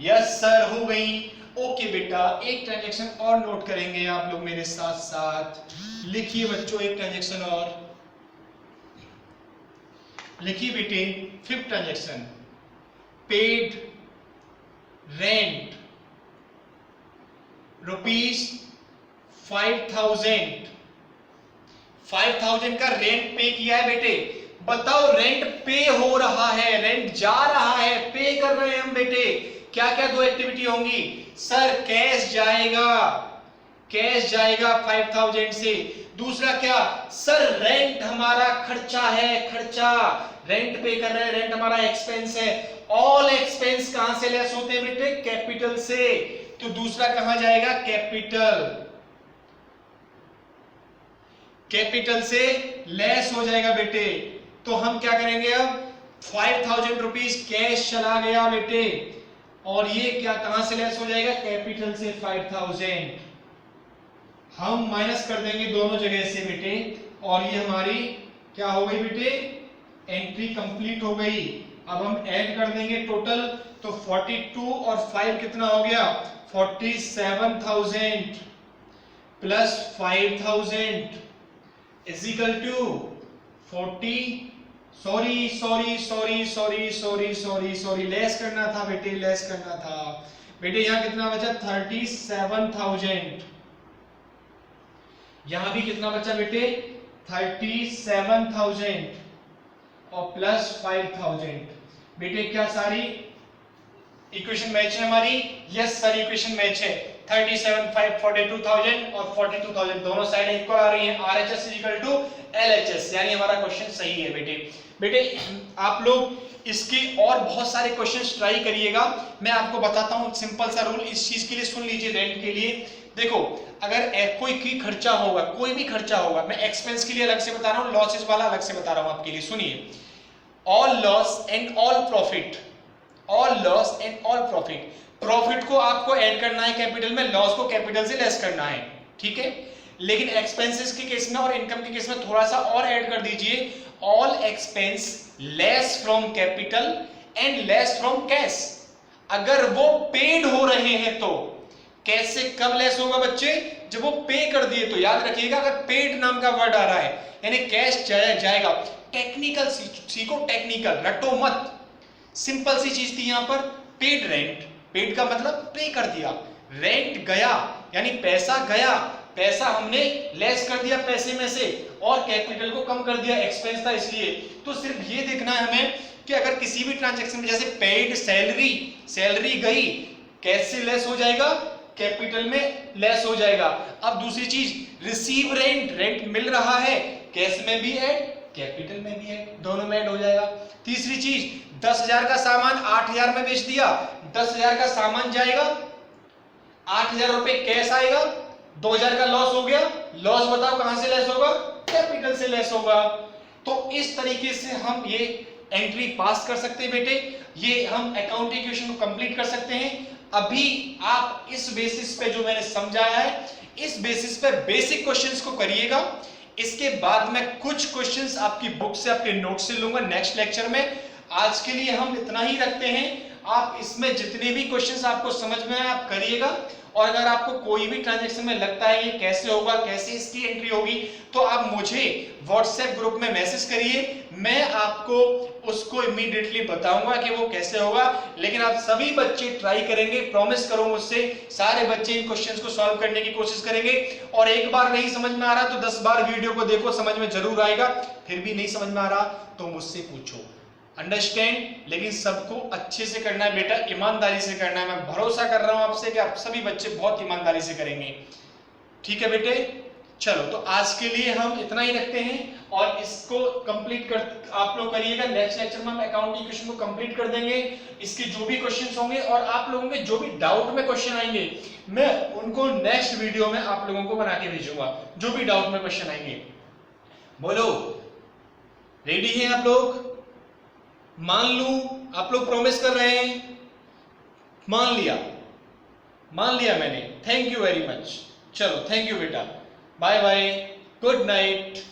यस सर हो गई। ओके बेटा एक ट्रांजैक्शन और नोट करेंगे आप लोग मेरे साथ साथ। लिखिए बच्चों एक ट्रांजैक्शन और लिखिए बेटे, 5th ट्रांजैक्शन, पेड रेंट ₹5000 का रेंट पे किया है बेटे। बताओ रेंट पे हो रहा है, रेंट जा रहा है, पे कर रहे हैं हम बेटे। क्या क्या 2 एक्टिविटी होंगी? सर कैश जाएगा, कैश जाएगा 5000 से। दूसरा क्या? सर रेंट हमारा खर्चा है, खर्चा रेंट पे कर रहे हैं, रेंट हमारा एक्सपेंस है। ऑल एक्सपेंस कहां से लेस होते हैं बेटे? कैपिटल से। तो दूसरा कहां जाएगा? कैपिटल, कैपिटल से लेस हो जाएगा बेटे। तो हम क्या करेंगे अब? 5000 रुपीज कैश चला गया बेटे और ये क्या कहां से लेस हो जाएगा? कैपिटल से 5000। हम माइनस कर देंगे दोनों जगह से बेटे और ये हमारी क्या हो गई बेटे? एंट्री कंप्लीट हो गई। अब हम ऐड कर देंगे टोटल, तो 42 और 5 कितना हो गया? 47,000 plus 5000 is equal to 40, sorry less करना था बेटे, लेस करना था बेटे। यहां कितना बचा? 37,000। यहां भी कितना बचा बेटे? 37,000 और प्लस 5000 बेटे। क्या सारी इक्वेशन मैच है हमारी? यस सर इक्वेशन मैच है। 37, 5, 42,000 और 42,000 दोनों साइड इक्वल आ रही हैं। RHS is equal to LHS, यानी हमारा क्वेश्चन सही है बेटे। बेटे आप लोग इसके और बहुत सारे क्वेश्चंस ट्राई करिएगा। मैं आपको बताता हूं सिंपल सा रूल, इस चीज के लिए सुन लीजिए, रेंट के लिए। देखो अगर कोई की खर्चा होगा, कोई भी खर्चा होगा, मैं एक्सपेंस के लिए अलग से बता रहा हूं, लॉसेस वाला अलग से बता रहा हूं आपके लिए। सुनिए, all loss and all profit, all loss and all profit. Profit को आपको ऐड करना है कैपिटल में, लॉस को कैपिटल से लेस करना है, ठीक है। लेकिन एक्सपेंसेस के केस में और इनकम के केस में थोड़ा सा और ऐड कर दीजिए, all expense less from capital and less from cash. अगर वो पेड हो रहे हैं तो कैसे कब लेस होगा बच्चे? जब वो पे कर दिए तो। याद रखिएगा अगर पेड नाम का वर्ड आ रहा है यानी कैश जाएगा। टेक्निकल सीखो, टेक्निकल रटो मत, सिंपल सी चीज थी यहां पर। पेड रेंट, पेड का मतलब पे कर दिया, रेंट गया यानी पैसा गया, पैसा हमने लेस कर दिया पैसे में से और कैपिटल को कम कर दिया, एक्सपेंस था इसलिए। तो सिर्फ ये देखना है हमें कि अगर किसी भी ट्रांजैक्शन में जैसे पेड सैलरी, सैलरी गई कैसे लेस हो जाएगा? कैपिटल में लेस हो जाएगा। अब दूसरी चीज रिसीव रेंट, रेंट मिल रहा है, कैश में भी ऐड कैपिटल में भी ऐड, दोनों में ऐड हो जाएगा। तीसरी चीज 10,000 का सामान 8,000 में बेच दिया, 10,000 का सामान जाएगा, 8,000 रुपए कैश आएगा, 2,000 का लॉस हो गया। लॉस बताओ कहां से लेस होगा? कैपिटल से लेस होगा। तो इस तरीके से हम ये एंट्री पास कर सकते हैं बेटे, ये हम अकाउंट इक्वेशन को कंप्लीट कर सकते हैं। अभी आप इस बेसिस पे जो मैंने समझाया है, इस बेसिस पे बेसिक क्वेश्चंस को करिएगा। इसके बाद मैं कुछ क्वेश्चंस आपकी बुक से, आपके नोट से लूंगा नेक्स्ट लेक्चर में। आज के लिए हम इतना ही रखते हैं। आप इसमें जितने भी क्वेश्चंस आपको समझ में आए आप करिएगा, और अगर आपको कोई भी ट्रांजैक्शन में लगता है ये कैसे होगा, कैसे इसकी एंट्री होगी, तो आप मुझे व्हाट्सएप ग्रुप में मैसेज करिए, मैं आपको उसको इमीडिएटली बताऊंगा कि वो कैसे होगा। लेकिन आप सभी बच्चे ट्राई करेंगे, प्रॉमिस करो मुझसे, सारे बच्चे इन क्वेश्चंस को सॉल्व करने की कोशिश करेंगे। और एक बार नहीं समझ में आ रहा तो 10 बार वीडियो को देखो, समझ में जरूर आएगा। फिर भी नहीं समझ में आ रहा तो मुझसे पूछो, अंडरस्टैंड। लेकिन सबको अच्छे से करना है बेटा, ईमानदारी से करना है। मैं भरोसा कर रहा हूं आपसे कि आप सभी बच्चे बहुत ईमानदारी से करेंगे। ठीक है बेटे, चलो तो आज के लिए हम इतना ही रखते हैं, और इसको कंप्लीट कर आप लोग करिएगा। नेक्स्ट लेक्चर में हम अकाउंट इक्वेशन को कंप्लीट कर देंगे। इसके जो भी क्वेश्चंस होंगे और आप लोगों के जो भी डाउट में क्वेश्चन आएंगे, मैं उनको नेक्स्ट वीडियो में आप लोगों को बना के भेजूंगा। जो भी डाउट में क्वेश्चन आएंगे, बोलो रेडी हैं आप लोग? मान लूं आप लोग प्रॉमिस कर रहे हैं? मान लिया मैंने। Thank you very much. चलो थैंक यू बेटा, बाय बाय, गुड नाइट।